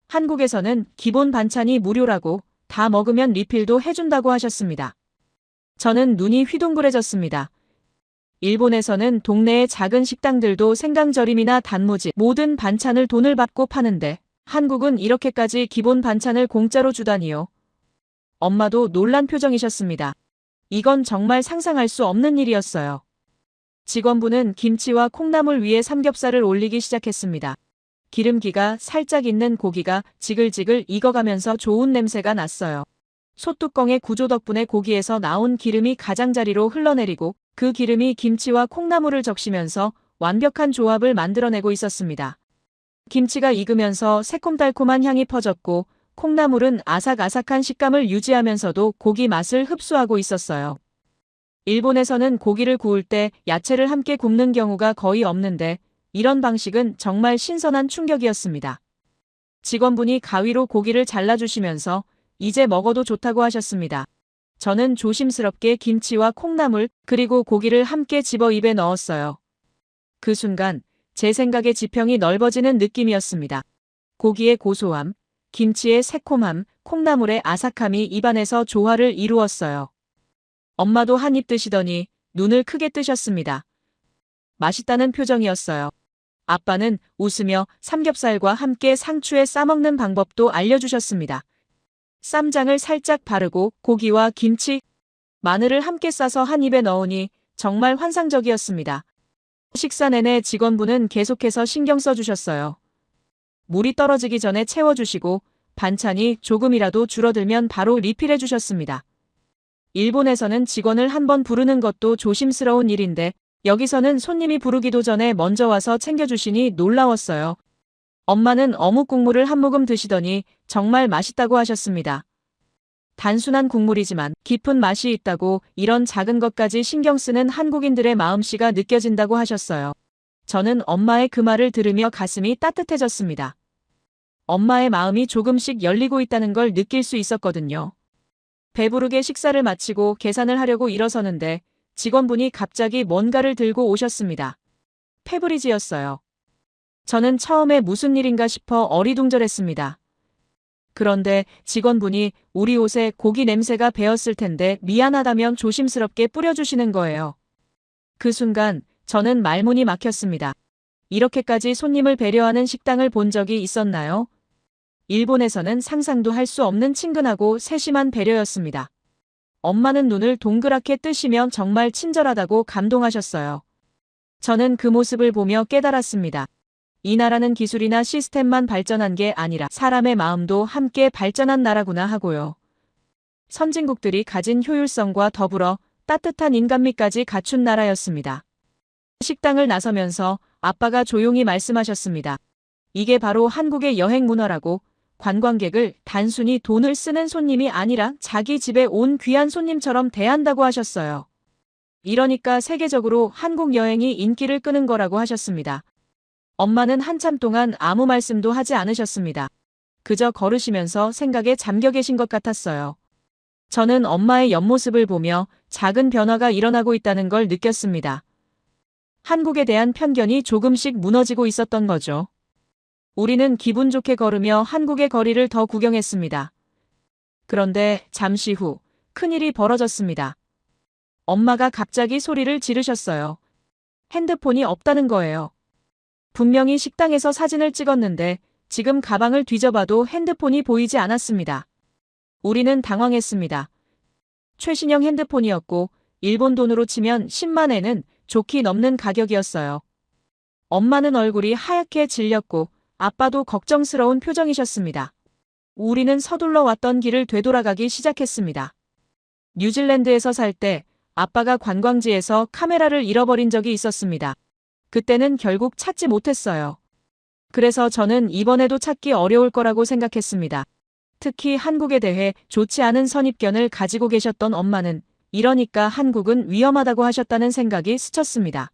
한국에서는 기본 반찬이 무료라고 다 먹으면 리필도 해준다고 하셨습니다. 저는 눈이 휘둥그레졌습니다. 일본에서는 동네의 작은 식당들도 생강절임이나 단무지, 모든 반찬을 돈을 받고 파는데 한국은 이렇게까지 기본 반찬을 공짜로 주다니요. 엄마도 놀란 표정이셨습니다. 이건 정말 상상할 수 없는 일이었어요. 직원분은 김치와 콩나물 위에 삼겹살을 올리기 시작했습니다. 기름기가 살짝 있는 고기가 지글지글 익어가면서 좋은 냄새가 났어요. 소뚜껑의 구조 덕분에 고기에서 나온 기름이 가장자리로 흘러내리고 그 기름이 김치와 콩나물을 적시면서 완벽한 조합을 만들어내고 있었습니다. 김치가 익으면서 새콤달콤한 향이 퍼졌고 콩나물은 아삭아삭한 식감을 유지하면서도 고기 맛을 흡수하고 있었어요. 일본에서는 고기를 구울 때 야채를 함께 굽는 경우가 거의 없는데 이런 방식은 정말 신선한 충격이었습니다. 직원분이 가위로 고기를 잘라주시면서 이제 먹어도 좋다고 하셨습니다. 저는 조심스럽게 김치와 콩나물 그리고 고기를 함께 집어 입에 넣었어요. 그 순간 제 생각의 지평이 넓어지는 느낌이었습니다. 고기의 고소함, 김치의 새콤함, 콩나물의 아삭함이 입안에서 조화를 이루었어요. 엄마도 한 입 드시더니 눈을 크게 뜨셨습니다. 맛있다는 표정이었어요. 아빠는 웃으며 삼겹살과 함께 상추에 싸먹는 방법도 알려주셨습니다. 쌈장을 살짝 바르고 고기와 김치, 마늘을 함께 싸서 한 입에 넣으니 정말 환상적이었습니다. 식사 내내 직원분은 계속해서 신경 써주셨어요. 물이 떨어지기 전에 채워주시고 반찬이 조금이라도 줄어들면 바로 리필해 주셨습니다. 일본에서는 직원을 한번 부르는 것도 조심스러운 일인데 여기서는 손님이 부르기도 전에 먼저 와서 챙겨주시니 놀라웠어요. 엄마는 어묵 국물을 한 모금 드시더니 정말 맛있다고 하셨습니다. 단순한 국물이지만 깊은 맛이 있다고 이런 작은 것까지 신경 쓰는 한국인들의 마음씨가 느껴진다고 하셨어요. 저는 엄마의 그 말을 들으며 가슴이 따뜻해졌습니다. 엄마의 마음이 조금씩 열리고 있다는 걸 느낄 수 있었거든요. 배부르게 식사를 마치고 계산을 하려고 일어서는데 직원분이 갑자기 뭔가를 들고 오셨습니다. 페브리즈였어요. 저는 처음에 무슨 일인가 싶어 어리둥절했습니다. 그런데 직원분이 우리 옷에 고기 냄새가 배었을 텐데 미안하다면 조심스럽게 뿌려주시는 거예요. 그 순간 저는 말문이 막혔습니다. 이렇게까지 손님을 배려하는 식당을 본 적이 있었나요? 일본에서는 상상도 할 수 없는 친근하고 세심한 배려였습니다. 엄마는 눈을 동그랗게 뜨시며 정말 친절하다고 감동하셨어요. 저는 그 모습을 보며 깨달았습니다. 이 나라는 기술이나 시스템만 발전한 게 아니라 사람의 마음도 함께 발전한 나라구나 하고요. 선진국들이 가진 효율성과 더불어 따뜻한 인간미까지 갖춘 나라였습니다. 식당을 나서면서 아빠가 조용히 말씀하셨습니다. 이게 바로 한국의 여행 문화라고, 관광객을 단순히 돈을 쓰는 손님이 아니라 자기 집에 온 귀한 손님처럼 대한다고 하셨어요. 이러니까 세계적으로 한국 여행이 인기를 끄는 거라고 하셨습니다. 엄마는 한참 동안 아무 말씀도 하지 않으셨습니다. 그저 걸으시면서 생각에 잠겨 계신 것 같았어요. 저는 엄마의 옆모습을 보며 작은 변화가 일어나고 있다는 걸 느꼈습니다. 한국에 대한 편견이 조금씩 무너지고 있었던 거죠. 우리는 기분 좋게 걸으며 한국의 거리를 더 구경했습니다. 그런데 잠시 후 큰일이 벌어졌습니다. 엄마가 갑자기 소리를 지르셨어요. 핸드폰이 없다는 거예요. 분명히 식당에서 사진을 찍었는데 지금 가방을 뒤져봐도 핸드폰이 보이지 않았습니다. 우리는 당황했습니다. 최신형 핸드폰이었고 일본 돈으로 치면 10만 엔은 좋게 넘는 가격이었어요. 엄마는 얼굴이 하얗게 질렸고 아빠도 걱정스러운 표정이셨습니다. 우리는 서둘러 왔던 길을 되돌아가기 시작했습니다. 뉴질랜드에서 살 때 아빠가 관광지에서 카메라를 잃어버린 적이 있었습니다. 그때는 결국 찾지 못했어요. 그래서 저는 이번에도 찾기 어려울 거라고 생각했습니다. 특히 한국에 대해 좋지 않은 선입견을 가지고 계셨던 엄마는 이러니까 한국은 위험하다고 하셨다는 생각이 스쳤습니다.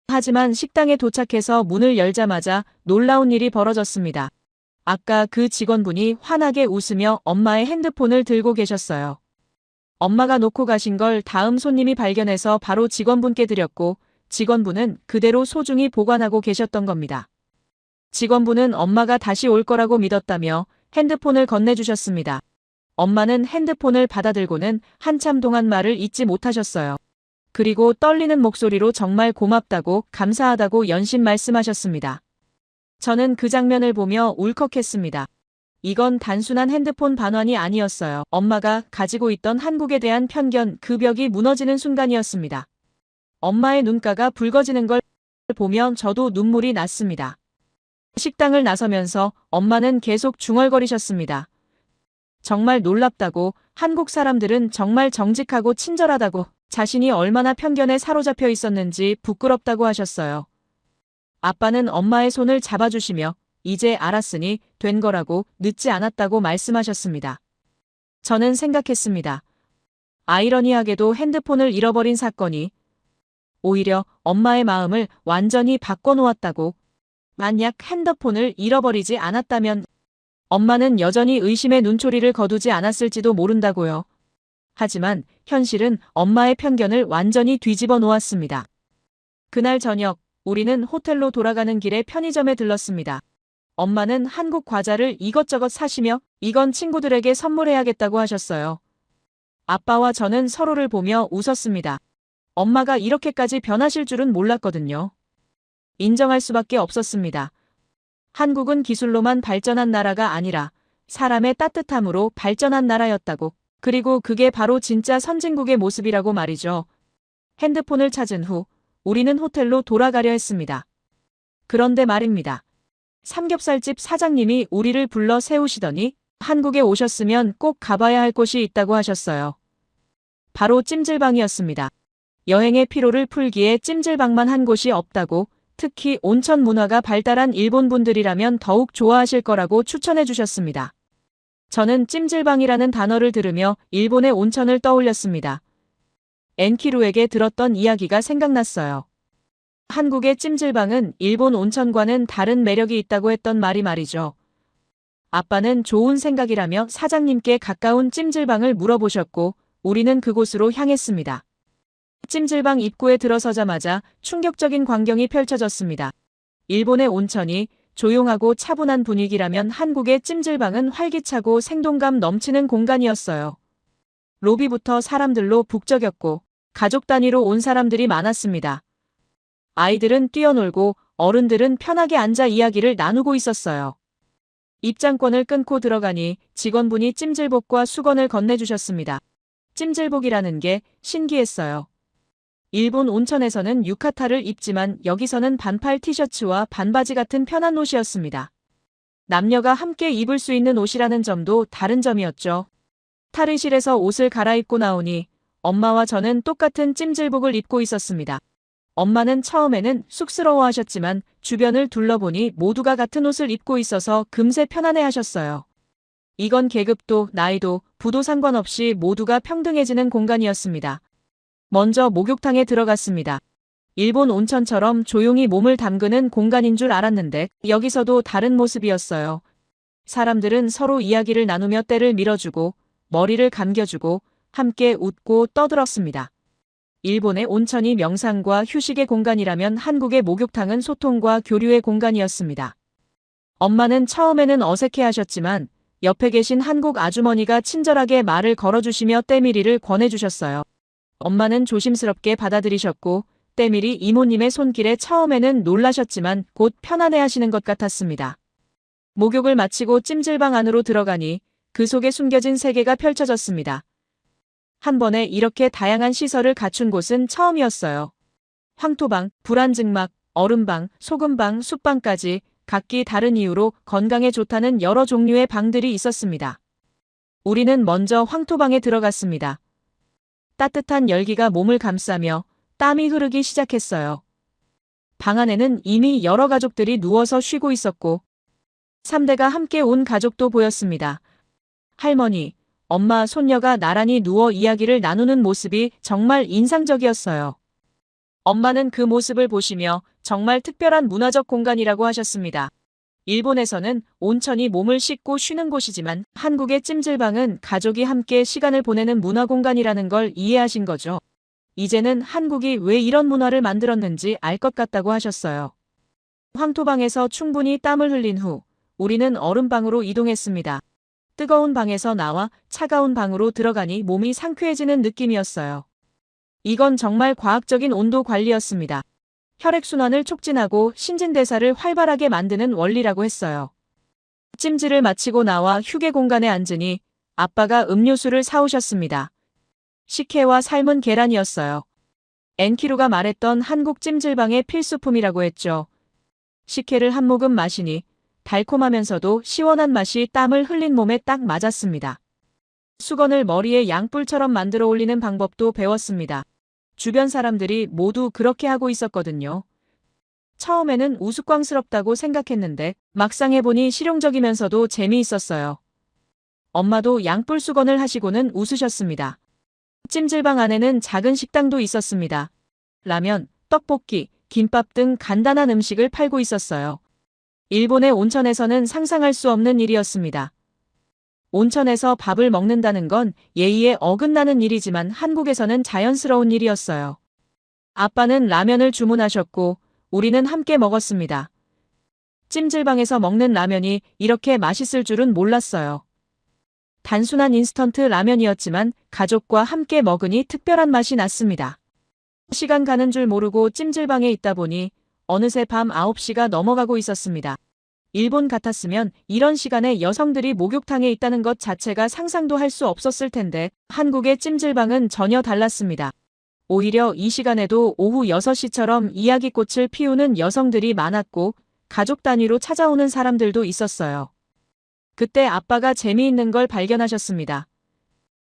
하지만 식당에 도착해서 문을 열자마자 놀라운 일이 벌어졌습니다. 아까 그 직원분이 환하게 웃으며 엄마의 핸드폰을 들고 계셨어요. 엄마가 놓고 가신 걸 다음 손님이 발견해서 바로 직원분께 드렸고 직원분은 그대로 소중히 보관하고 계셨던 겁니다. 직원분은 엄마가 다시 올 거라고 믿었다며 핸드폰을 건네주셨습니다. 엄마는 핸드폰을 받아들고는 한참 동안 말을 잇지 못하셨어요. 그리고 떨리는 목소리로 정말 고맙다고 감사하다고 연신 말씀하셨습니다. 저는 그 장면을 보며 울컥했습니다. 이건 단순한 핸드폰 반환이 아니었어요. 엄마가 가지고 있던 한국에 대한 편견, 그 벽이 무너지는 순간이었습니다. 엄마의 눈가가 붉어지는 걸 보면 저도 눈물이 났습니다. 식당을 나서면서 엄마는 계속 중얼거리셨습니다. 정말 놀랍다고, 한국 사람들은 정말 정직하고 친절하다고, 자신이 얼마나 편견에 사로잡혀 있었는지 부끄럽다고 하셨어요. 아빠는 엄마의 손을 잡아주시며 이제 알았으니 된 거라고, 늦지 않았다고 말씀하셨습니다. 저는 생각했습니다. 아이러니하게도 핸드폰을 잃어버린 사건이 오히려 엄마의 마음을 완전히 바꿔놓았다고. 만약 핸드폰을 잃어버리지 않았다면 엄마는 여전히 의심의 눈초리를 거두지 않았을지도 모른다고요. 하지만 현실은 엄마의 편견을 완전히 뒤집어 놓았습니다. 그날 저녁, 우리는 호텔로 돌아가는 길에 편의점에 들렀습니다. 엄마는 한국 과자를 이것저것 사시며 이건 친구들에게 선물해야겠다고 하셨어요. 아빠와 저는 서로를 보며 웃었습니다. 엄마가 이렇게까지 변하실 줄은 몰랐거든요. 인정할 수밖에 없었습니다. 한국은 기술로만 발전한 나라가 아니라 사람의 따뜻함으로 발전한 나라였다고. 그리고 그게 바로 진짜 선진국의 모습이라고 말이죠. 핸드폰을 찾은 후 우리는 호텔로 돌아가려 했습니다. 그런데 말입니다. 삼겹살집 사장님이 우리를 불러 세우시더니 한국에 오셨으면 꼭 가봐야 할 곳이 있다고 하셨어요. 바로 찜질방이었습니다. 여행의 피로를 풀기에 찜질방만 한 곳이 없다고, 특히 온천 문화가 발달한 일본 분들이라면 더욱 좋아하실 거라고 추천해 주셨습니다. 저는 찜질방이라는 단어를 들으며 일본의 온천을 떠올렸습니다. 엔키루에게 들었던 이야기가 생각났어요. 한국의 찜질방은 일본 온천과는 다른 매력이 있다고 했던 말이 말이죠. 아빠는 좋은 생각이라며 사장님께 가까운 찜질방을 물어보셨고 우리는 그곳으로 향했습니다. 찜질방 입구에 들어서자마자 충격적인 광경이 펼쳐졌습니다. 일본의 온천이 조용하고 차분한 분위기라면 한국의 찜질방은 활기차고 생동감 넘치는 공간이었어요. 로비부터 사람들로 북적였고 가족 단위로 온 사람들이 많았습니다. 아이들은 뛰어놀고 어른들은 편하게 앉아 이야기를 나누고 있었어요. 입장권을 끊고 들어가니 직원분이 찜질복과 수건을 건네주셨습니다. 찜질복이라는 게 신기했어요. 일본 온천에서는 유카타를 입지만 여기서는 반팔 티셔츠와 반바지 같은 편한 옷이었습니다. 남녀가 함께 입을 수 있는 옷이라는 점도 다른 점이었죠. 탈의실에서 옷을 갈아입고 나오니 엄마와 저는 똑같은 찜질복을 입고 있었습니다. 엄마는 처음에는 쑥스러워하셨지만 주변을 둘러보니 모두가 같은 옷을 입고 있어서 금세 편안해하셨어요. 이건 계급도 나이도 부도 상관없이 모두가 평등해지는 공간이었습니다. 먼저 목욕탕에 들어갔습니다. 일본 온천처럼 조용히 몸을 담그는 공간인 줄 알았는데 여기서도 다른 모습이었어요. 사람들은 서로 이야기를 나누며 때를 밀어주고 머리를 감겨주고 함께 웃고 떠들었습니다. 일본의 온천이 명상과 휴식의 공간이라면 한국의 목욕탕은 소통과 교류의 공간이었습니다. 엄마는 처음에는 어색해하셨지만 옆에 계신 한국 아주머니가 친절하게 말을 걸어주시며 때밀이를 권해주셨어요. 엄마는 조심스럽게 받아들이셨고 때밀이 이모님의 손길에 처음에는 놀라셨지만 곧 편안해하시는 것 같았습니다. 목욕을 마치고 찜질방 안으로 들어가니 그 속에 숨겨진 세계가 펼쳐졌습니다. 한 번에 이렇게 다양한 시설을 갖춘 곳은 처음이었어요. 황토방, 불안증막, 얼음방, 소금방, 숯방까지 각기 다른 이유로 건강에 좋다는 여러 종류의 방들이 있었습니다. 우리는 먼저 황토방에 들어갔습니다. 따뜻한 열기가 몸을 감싸며 땀이 흐르기 시작했어요. 방 안에는 이미 여러 가족들이 누워서 쉬고 있었고 3대가 함께 온 가족도 보였습니다. 할머니, 엄마, 손녀가 나란히 누워 이야기를 나누는 모습이 정말 인상적이었어요. 엄마는 그 모습을 보시며 정말 특별한 문화적 공간이라고 하셨습니다. 일본에서는 온천이 몸을 씻고 쉬는 곳이지만 한국의 찜질방은 가족이 함께 시간을 보내는 문화 공간이라는 걸 이해하신 거죠. 이제는 한국이 왜 이런 문화를 만들었는지 알 것 같다고 하셨어요. 황토방에서 충분히 땀을 흘린 후 우리는 얼음방으로 이동했습니다. 뜨거운 방에서 나와 차가운 방으로 들어가니 몸이 상쾌해지는 느낌이었어요. 이건 정말 과학적인 온도 관리였습니다. 혈액순환을 촉진하고 신진대사를 활발하게 만드는 원리라고 했어요. 찜질을 마치고 나와 휴게 공간에 앉으니 아빠가 음료수를 사오셨습니다. 식혜와 삶은 계란이었어요. 엔키루가 말했던 한국 찜질방의 필수품이라고 했죠. 식혜를 한 모금 마시니 달콤하면서도 시원한 맛이 땀을 흘린 몸에 딱 맞았습니다. 수건을 머리에 양뿔처럼 만들어 올리는 방법도 배웠습니다. 주변 사람들이 모두 그렇게 하고 있었거든요. 처음에는 우스꽝스럽다고 생각했는데 막상 해보니 실용적이면서도 재미있었어요. 엄마도 양뿔 수건을 하시고는 웃으셨습니다. 찜질방 안에는 작은 식당도 있었습니다. 라면, 떡볶이, 김밥 등 간단한 음식을 팔고 있었어요. 일본의 온천에서는 상상할 수 없는 일이었습니다. 온천에서 밥을 먹는다는 건 예의에 어긋나는 일이지만 한국에서는 자연스러운 일이었어요. 아빠는 라면을 주문하셨고 우리는 함께 먹었습니다. 찜질방에서 먹는 라면이 이렇게 맛있을 줄은 몰랐어요. 단순한 인스턴트 라면이었지만 가족과 함께 먹으니 특별한 맛이 났습니다. 시간 가는 줄 모르고 찜질방에 있다 보니 어느새 밤 9시가 넘어가고 있었습니다. 일본 같았으면 이런 시간에 여성들이 목욕탕에 있다는 것 자체가 상상도 할 수 없었을 텐데 한국의 찜질방은 전혀 달랐습니다. 오히려 이 시간에도 오후 6시처럼 이야기꽃을 피우는 여성들이 많았고 가족 단위로 찾아오는 사람들도 있었어요. 그때 아빠가 재미있는 걸 발견하셨습니다.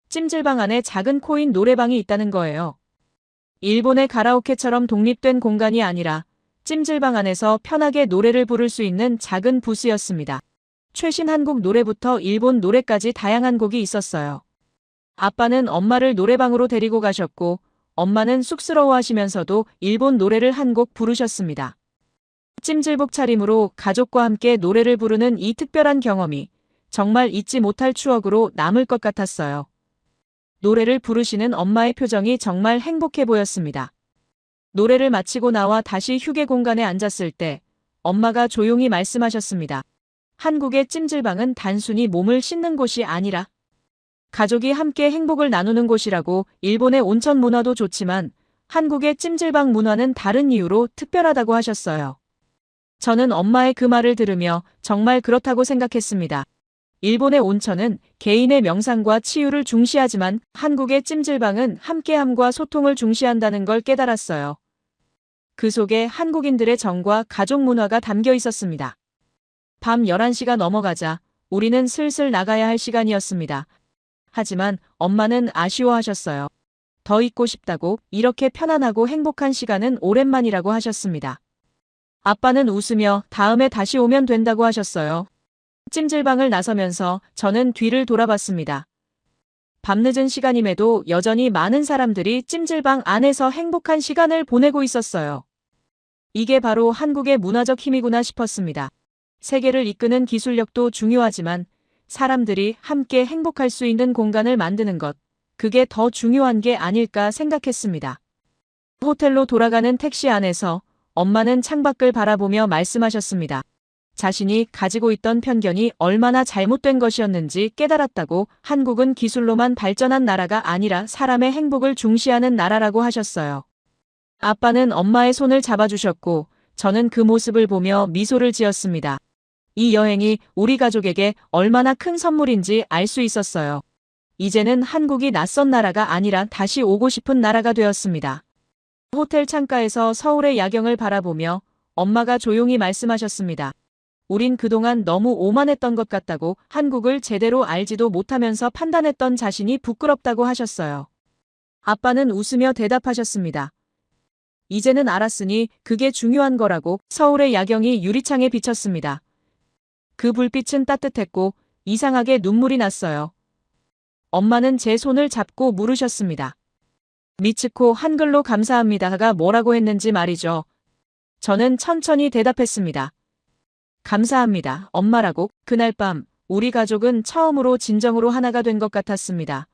찜질방 안에 작은 코인 노래방이 있다는 거예요. 일본의 가라오케처럼 독립된 공간이 아니라 찜질방 안에서 편하게 노래를 부를 수 있는 작은 부스였습니다. 최신 한국 노래부터 일본 노래까지 다양한 곡이 있었어요. 아빠는 엄마를 노래방으로 데리고 가셨고 엄마는 쑥스러워하시면서도 일본 노래를 한 곡 부르셨습니다. 찜질복 차림으로 가족과 함께 노래를 부르는 이 특별한 경험이 정말 잊지 못할 추억으로 남을 것 같았어요. 노래를 부르시는 엄마의 표정이 정말 행복해 보였습니다. 노래를 마치고 나와 다시 휴게 공간에 앉았을 때 엄마가 조용히 말씀하셨습니다. 한국의 찜질방은 단순히 몸을 씻는 곳이 아니라 가족이 함께 행복을 나누는 곳이라고. 일본의 온천 문화도 좋지만 한국의 찜질방 문화는 다른 이유로 특별하다고 하셨어요. 저는 엄마의 그 말을 들으며 정말 그렇다고 생각했습니다. 일본의 온천은 개인의 명상과 치유를 중시하지만 한국의 찜질방은 함께함과 소통을 중시한다는 걸 깨달았어요. 그 속에 한국인들의 정과 가족 문화가 담겨 있었습니다. 밤 11시가 넘어가자 우리는 슬슬 나가야 할 시간이었습니다. 하지만 엄마는 아쉬워하셨어요. 더 있고 싶다고 이렇게 편안하고 행복한 시간은 오랜만이라고 하셨습니다. 아빠는 웃으며 다음에 다시 오면 된다고 하셨어요. 찜질방을 나서면서 저는 뒤를 돌아봤습니다. 밤늦은 시간임에도 여전히 많은 사람들이 찜질방 안에서 행복한 시간을 보내고 있었어요. 이게 바로 한국의 문화적 힘이구나 싶었습니다. 세계를 이끄는 기술력도 중요하지만 사람들이 함께 행복할 수 있는 공간을 만드는 것, 그게 더 중요한 게 아닐까 생각했습니다. 호텔로 돌아가는 택시 안에서 엄마는 창밖을 바라보며 말씀하셨습니다. 자신이 가지고 있던 편견이 얼마나 잘못된 것이었는지 깨달았다고. 한국은 기술로만 발전한 나라가 아니라 사람의 행복을 중시하는 나라라고 하셨어요. 아빠는 엄마의 손을 잡아주셨고 저는 그 모습을 보며 미소를 지었습니다. 이 여행이 우리 가족에게 얼마나 큰 선물인지 알 수 있었어요. 이제는 한국이 낯선 나라가 아니라 다시 오고 싶은 나라가 되었습니다. 호텔 창가에서 서울의 야경을 바라보며 엄마가 조용히 말씀하셨습니다. 우린 그동안 너무 오만했던 것 같다고. 한국을 제대로 알지도 못하면서 판단했던 자신이 부끄럽다고 하셨어요. 아빠는 웃으며 대답하셨습니다. 이제는 알았으니 그게 중요한 거라고. 서울의 야경이 유리창에 비쳤습니다. 그 불빛은 따뜻했고 이상하게 눈물이 났어요. 엄마는 제 손을 잡고 물으셨습니다. 미츠코 한글로 감사합니다가 뭐라고 했는지 말이죠. 저는 천천히 대답했습니다. 감사합니다, 엄마라고. 그날 밤 우리 가족은 처음으로 진정으로 하나가 된 것 같았습니다.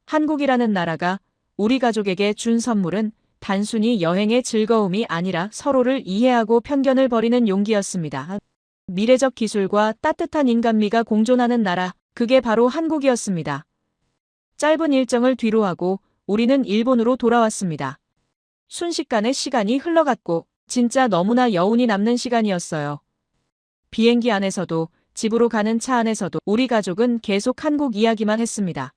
한국이라는 나라가 우리 가족에게 준 선물은 단순히 여행의 즐거움이 아니라 서로를 이해하고 편견을 버리는 용기였습니다. 미래적 기술과 따뜻한 인간미가 공존하는 나라, 그게 바로 한국이었습니다. 짧은 일정을 뒤로하고 우리는 일본으로 돌아왔습니다. 순식간에 시간이 흘러갔고 진짜 너무나 여운이 남는 시간이었어요. 비행기 안에서도 집으로 가는 차 안에서도 우리 가족은 계속 한국 이야기만 했습니다.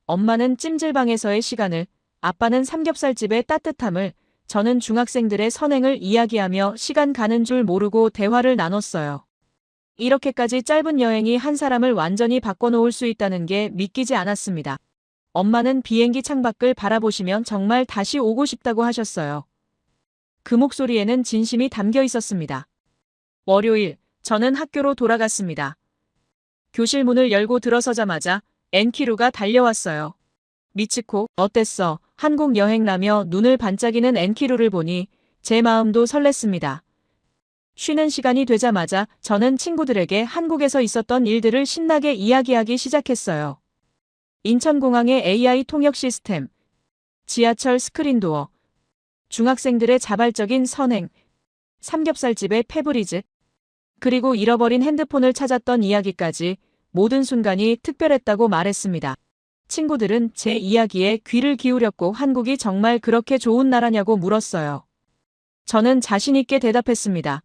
엄마는 찜질방에서의 시간을, 아빠는 삼겹살집의 따뜻함을, 저는 중학생들의 선행을 이야기하며 시간 가는 줄 모르고 대화를 나눴어요. 이렇게까지 짧은 여행이 한 사람을 완전히 바꿔놓을 수 있다는 게 믿기지 않았습니다. 엄마는 비행기 창밖을 바라보시면 정말 다시 오고 싶다고 하셨어요. 그 목소리에는 진심이 담겨 있었습니다. 월요일, 저는 학교로 돌아갔습니다. 교실 문을 열고 들어서자마자 엔키루가 달려왔어요. 미츠코, 어땠어? 한국 여행라며 눈을 반짝이는 엔키루를 보니 제 마음도 설렜습니다. 쉬는 시간이 되자마자 저는 친구들에게 한국에서 있었던 일들을 신나게 이야기하기 시작했어요. 인천공항의 AI 통역 시스템, 지하철 스크린도어, 중학생들의 자발적인 선행, 삼겹살집의 페브리즈, 그리고 잃어버린 핸드폰을 찾았던 이야기까지 모든 순간이 특별했다고 말했습니다. 친구들은 제 이야기에 귀를 기울였고 한국이 정말 그렇게 좋은 나라냐고 물었어요. 저는 자신 있게 대답했습니다.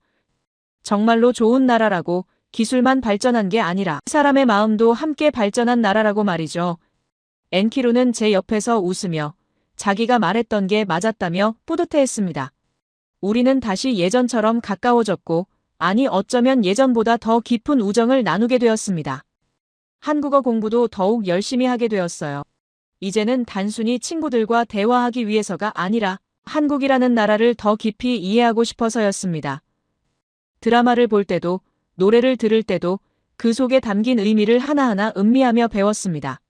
정말로 좋은 나라라고. 기술만 발전한 게 아니라 사람의 마음도 함께 발전한 나라라고 말이죠. 엔키루는 제 옆에서 웃으며 자기가 말했던 게 맞았다며 뿌듯해했습니다. 우리는 다시 예전처럼 가까워졌고, 아니 어쩌면 예전보다 더 깊은 우정을 나누게 되었습니다. 한국어 공부도 더욱 열심히 하게 되었어요. 이제는 단순히 친구들과 대화하기 위해서가 아니라 한국이라는 나라를 더 깊이 이해하고 싶어서였습니다. 드라마를 볼 때도, 노래를 들을 때도 그 속에 담긴 의미를 하나하나 음미하며 배웠습니다.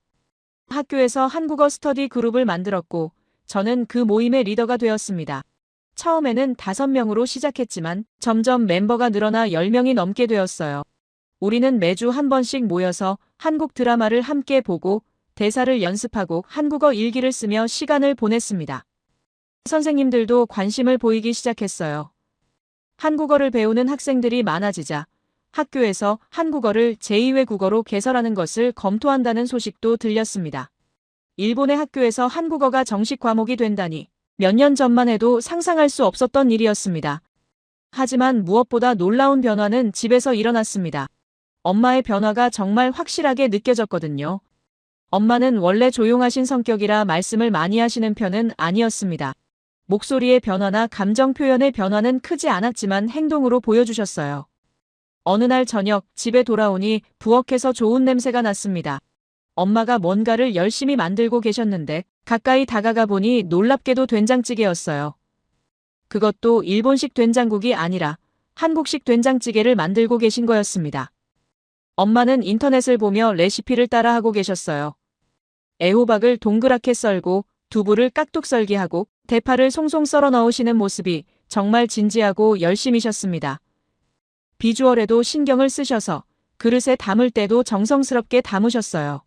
학교에서 한국어 스터디 그룹을 만들었고 저는 그 모임의 리더가 되었습니다. 처음에는 5명으로 시작했지만 점점 멤버가 늘어나 10명이 넘게 되었어요. 우리는 매주 한 번씩 모여서 한국 드라마를 함께 보고 대사를 연습하고 한국어 일기를 쓰며 시간을 보냈습니다. 선생님들도 관심을 보이기 시작했어요. 한국어를 배우는 학생들이 많아지자 학교에서 한국어를 제2외 국어로 개설하는 것을 검토한다는 소식도 들렸습니다. 일본의 학교에서 한국어가 정식 과목이 된다니 몇 년 전만 해도 상상할 수 없었던 일이었습니다. 하지만 무엇보다 놀라운 변화는 집에서 일어났습니다. 엄마의 변화가 정말 확실하게 느껴졌거든요. 엄마는 원래 조용하신 성격이라 말씀을 많이 하시는 편은 아니었습니다. 목소리의 변화나 감정 표현의 변화는 크지 않았지만 행동으로 보여주셨어요. 어느 날 저녁 집에 돌아오니 부엌에서 좋은 냄새가 났습니다. 엄마가 뭔가를 열심히 만들고 계셨는데 가까이 다가가 보니 놀랍게도 된장찌개였어요. 그것도 일본식 된장국이 아니라 한국식 된장찌개를 만들고 계신 거였습니다. 엄마는 인터넷을 보며 레시피를 따라하고 계셨어요. 애호박을 동그랗게 썰고 두부를 깍둑 썰기 하고 대파를 송송 썰어 넣으시는 모습이 정말 진지하고 열심이셨습니다. 비주얼에도 신경을 쓰셔서 그릇에 담을 때도 정성스럽게 담으셨어요.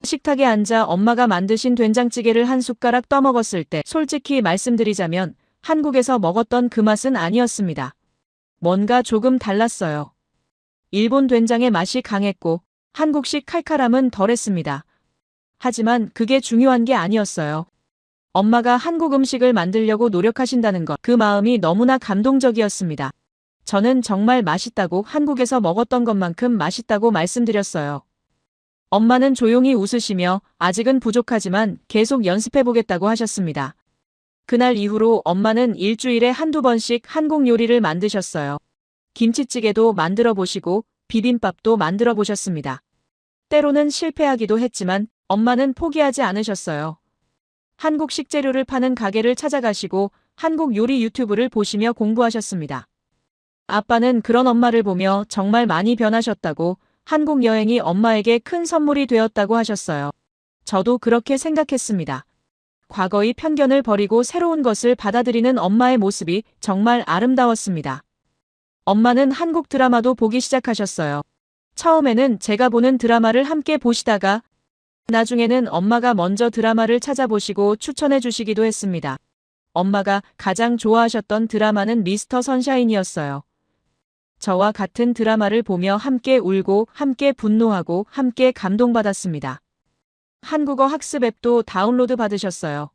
식탁에 앉아 엄마가 만드신 된장찌개를 한 숟가락 떠먹었을 때 솔직히 말씀드리자면 한국에서 먹었던 그 맛은 아니었습니다. 뭔가 조금 달랐어요. 일본 된장의 맛이 강했고 한국식 칼칼함은 덜했습니다. 하지만 그게 중요한 게 아니었어요. 엄마가 한국 음식을 만들려고 노력하신다는 것, 그 마음이 너무나 감동적이었습니다. 저는 정말 맛있다고, 한국에서 먹었던 것만큼 맛있다고 말씀드렸어요. 엄마는 조용히 웃으시며 아직은 부족하지만 계속 연습해보겠다고 하셨습니다. 그날 이후로 엄마는 일주일에 한두 번씩 한국 요리를 만드셨어요. 김치찌개도 만들어 보시고 비빔밥도 만들어 보셨습니다. 때로는 실패하기도 했지만 엄마는 포기하지 않으셨어요. 한국 식재료를 파는 가게를 찾아가시고 한국 요리 유튜브를 보시며 공부하셨습니다. 아빠는 그런 엄마를 보며 정말 많이 변하셨다고, 한국 여행이 엄마에게 큰 선물이 되었다고 하셨어요. 저도 그렇게 생각했습니다. 과거의 편견을 버리고 새로운 것을 받아들이는 엄마의 모습이 정말 아름다웠습니다. 엄마는 한국 드라마도 보기 시작하셨어요. 처음에는 제가 보는 드라마를 함께 보시다가 나중에는 엄마가 먼저 드라마를 찾아보시고 추천해 주시기도 했습니다. 엄마가 가장 좋아하셨던 드라마는 미스터 선샤인이었어요. 저와 같은 드라마를 보며 함께 울고 함께 분노하고 함께 감동받았습니다. 한국어 학습 앱도 다운로드 받으셨어요.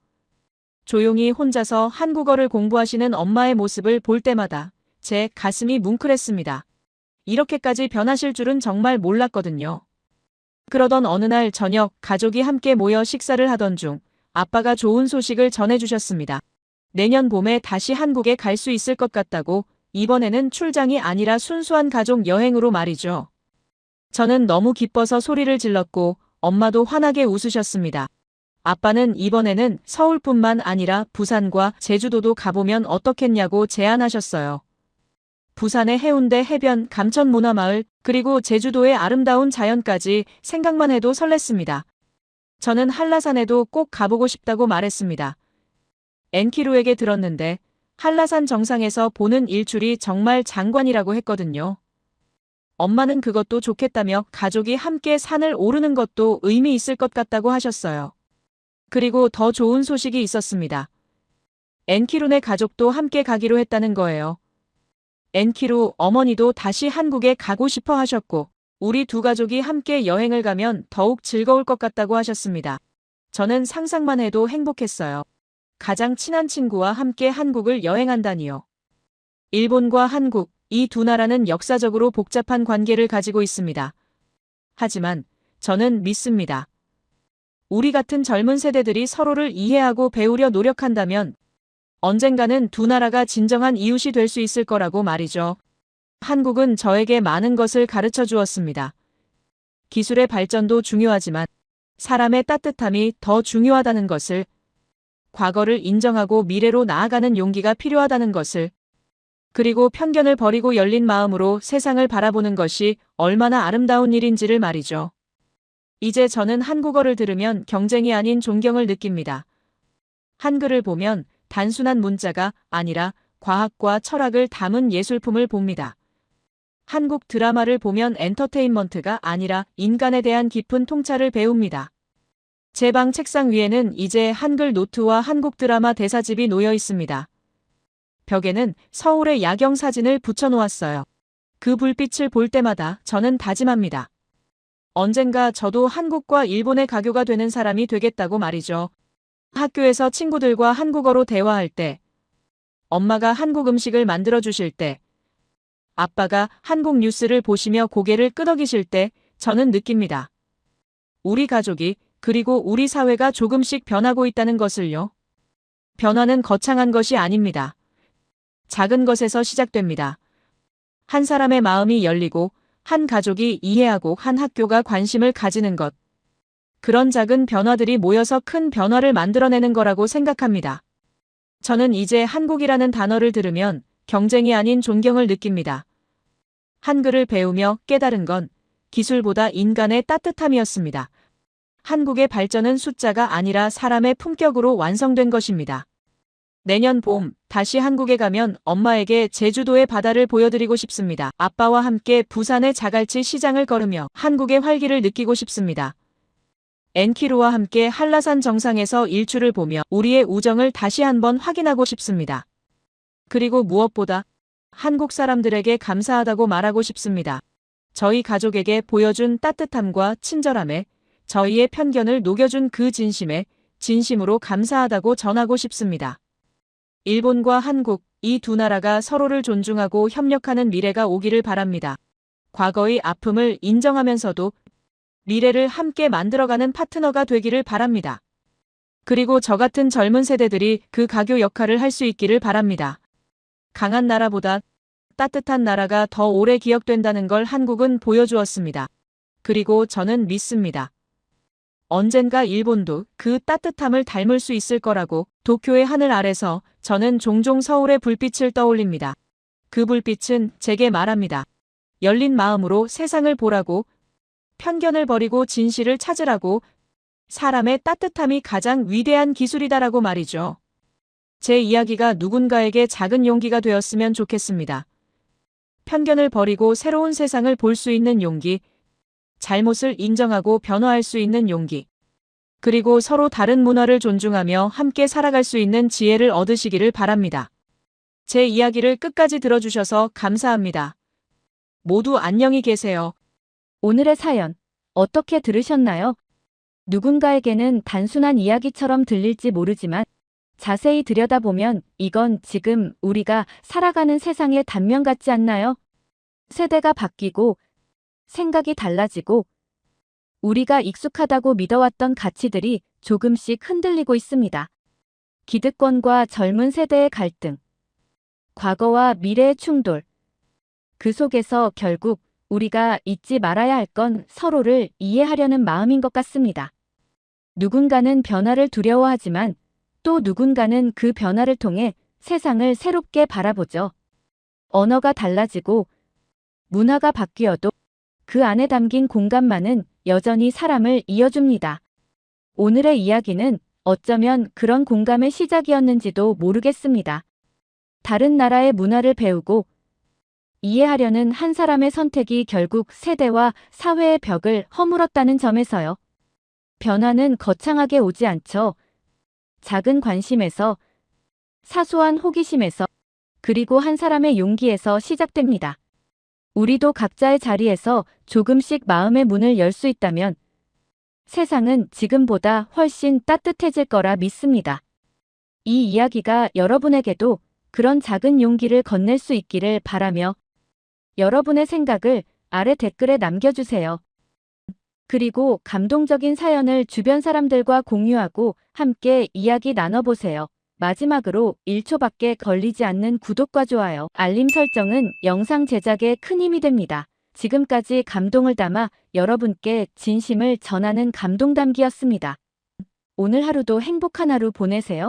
조용히 혼자서 한국어를 공부하시는 엄마의 모습을 볼 때마다 제 가슴이 뭉클했습니다. 이렇게까지 변하실 줄은 정말 몰랐거든요. 그러던 어느 날 저녁 가족이 함께 모여 식사를 하던 중 아빠가 좋은 소식을 전해주셨습니다. 내년 봄에 다시 한국에 갈 수 있을 것 같다고, 이번에는 출장이 아니라 순수한 가족 여행으로 말이죠. 저는 너무 기뻐서 소리를 질렀고 엄마도 환하게 웃으셨습니다. 아빠는 이번에는 서울뿐만 아니라 부산과 제주도도 가보면 어떻겠냐고 제안하셨어요. 부산의 해운대 해변, 감천 문화마을, 그리고 제주도의 아름다운 자연까지 생각만 해도 설렜습니다. 저는 한라산에도 꼭 가보고 싶다고 말했습니다. 엔키루에게 들었는데 한라산 정상에서 보는 일출이 정말 장관이라고 했거든요. 엄마는 그것도 좋겠다며 가족이 함께 산을 오르는 것도 의미 있을 것 같다고 하셨어요. 그리고 더 좋은 소식이 있었습니다. 엔키루네 가족도 함께 가기로 했다는 거예요. 엔키루 어머니도 다시 한국에 가고 싶어 하셨고, 우리 두 가족이 함께 여행을 가면 더욱 즐거울 것 같다고 하셨습니다. 저는 상상만 해도 행복했어요. 가장 친한 친구와 함께 한국을 여행한다니요. 일본과 한국, 이 두 나라는 역사적으로 복잡한 관계를 가지고 있습니다. 하지만 저는 믿습니다. 우리 같은 젊은 세대들이 서로를 이해하고 배우려 노력한다면 언젠가는 두 나라가 진정한 이웃이 될 수 있을 거라고 말이죠. 한국은 저에게 많은 것을 가르쳐 주었습니다. 기술의 발전도 중요하지만 사람의 따뜻함이 더 중요하다는 것을, 과거를 인정하고 미래로 나아가는 용기가 필요하다는 것을, 그리고 편견을 버리고 열린 마음으로 세상을 바라보는 것이 얼마나 아름다운 일인지를 말이죠. 이제 저는 한국어를 들으면 경쟁이 아닌 존경을 느낍니다. 한글을 보면 단순한 문자가 아니라 과학과 철학을 담은 예술품을 봅니다. 한국 드라마를 보면 엔터테인먼트가 아니라 인간에 대한 깊은 통찰을 배웁니다. 제 방 책상 위에는 이제 한글 노트와 한국 드라마 대사집이 놓여 있습니다. 벽에는 서울의 야경 사진을 붙여놓았어요. 그 불빛을 볼 때마다 저는 다짐합니다. 언젠가 저도 한국과 일본의 가교가 되는 사람이 되겠다고 말이죠. 학교에서 친구들과 한국어로 대화할 때, 엄마가 한국 음식을 만들어 주실 때, 아빠가 한국 뉴스를 보시며 고개를 끄덕이실 때 저는 느낍니다. 우리 가족이, 그리고 우리 사회가 조금씩 변하고 있다는 것을요. 변화는 거창한 것이 아닙니다. 작은 것에서 시작됩니다. 한 사람의 마음이 열리고, 한 가족이 이해하고, 한 학교가 관심을 가지는 것. 그런 작은 변화들이 모여서 큰 변화를 만들어내는 거라고 생각합니다. 저는 이제 한국이라는 단어를 들으면 경쟁이 아닌 존경을 느낍니다. 한글을 배우며 깨달은 건 기술보다 인간의 따뜻함이었습니다. 한국의 발전은 숫자가 아니라 사람의 품격으로 완성된 것입니다. 내년 봄 다시 한국에 가면 엄마에게 제주도의 바다를 보여드리고 싶습니다. 아빠와 함께 부산의 자갈치 시장을 걸으며 한국의 활기를 느끼고 싶습니다. 엔키루와 함께 한라산 정상에서 일출을 보며 우리의 우정을 다시 한번 확인하고 싶습니다. 그리고 무엇보다 한국 사람들에게 감사하다고 말하고 싶습니다. 저희 가족에게 보여준 따뜻함과 친절함에 저희의 편견을 녹여준 그 진심에 진심으로 감사하다고 전하고 싶습니다. 일본과 한국, 이 두 나라가 서로를 존중하고 협력하는 미래가 오기를 바랍니다. 과거의 아픔을 인정하면서도 미래를 함께 만들어가는 파트너가 되기를 바랍니다. 그리고 저 같은 젊은 세대들이 그 가교 역할을 할 수 있기를 바랍니다. 강한 나라보다 따뜻한 나라가 더 오래 기억된다는 걸 한국은 보여주었습니다. 그리고 저는 믿습니다. 언젠가 일본도 그 따뜻함을 닮을 수 있을 거라고. 도쿄의 하늘 아래서 저는 종종 서울의 불빛을 떠올립니다. 그 불빛은 제게 말합니다. 열린 마음으로 세상을 보라고, 편견을 버리고 진실을 찾으라고, 사람의 따뜻함이 가장 위대한 기술이다라고 말이죠. 제 이야기가 누군가에게 작은 용기가 되었으면 좋겠습니다. 편견을 버리고 새로운 세상을 볼 수 있는 용기, 잘못을 인정하고 변화할 수 있는 용기, 그리고 서로 다른 문화를 존중하며 함께 살아갈 수 있는 지혜를 얻으시기를 바랍니다. 제 이야기를 끝까지 들어주셔서 감사합니다. 모두 안녕히 계세요. 오늘의 사연 어떻게 들으셨나요? 누군가에게는 단순한 이야기처럼 들릴지 모르지만 자세히 들여다보면 이건 지금 우리가 살아가는 세상의 단면 같지 않나요? 세대가 바뀌고 생각이 달라지고 우리가 익숙하다고 믿어왔던 가치들이 조금씩 흔들리고 있습니다. 기득권과 젊은 세대의 갈등, 과거와 미래의 충돌. 그 속에서 결국 우리가 잊지 말아야 할 건 서로를 이해하려는 마음인 것 같습니다. 누군가는 변화를 두려워하지만 또 누군가는 그 변화를 통해 세상을 새롭게 바라보죠. 언어가 달라지고 문화가 바뀌어도 그 안에 담긴 공감만은 여전히 사람을 이어줍니다. 오늘의 이야기는 어쩌면 그런 공감의 시작이었는지도 모르겠습니다. 다른 나라의 문화를 배우고 이해하려는 한 사람의 선택이 결국 세대와 사회의 벽을 허물었다는 점에서요. 변화는 거창하게 오지 않죠. 작은 관심에서, 사소한 호기심에서, 그리고 한 사람의 용기에서 시작됩니다. 우리도 각자의 자리에서 조금씩 마음의 문을 열 수 있다면 세상은 지금보다 훨씬 따뜻해질 거라 믿습니다. 이 이야기가 여러분에게도 그런 작은 용기를 건넬 수 있기를 바라며 여러분의 생각을 아래 댓글에 남겨주세요. 그리고 감동적인 사연을 주변 사람들과 공유하고 함께 이야기 나눠보세요. 마지막으로 1초밖에 걸리지 않는 구독과 좋아요, 알림 설정은 영상 제작에 큰 힘이 됩니다. 지금까지 감동을 담아 여러분께 진심을 전하는 감동담기였습니다. 오늘 하루도 행복한 하루 보내세요.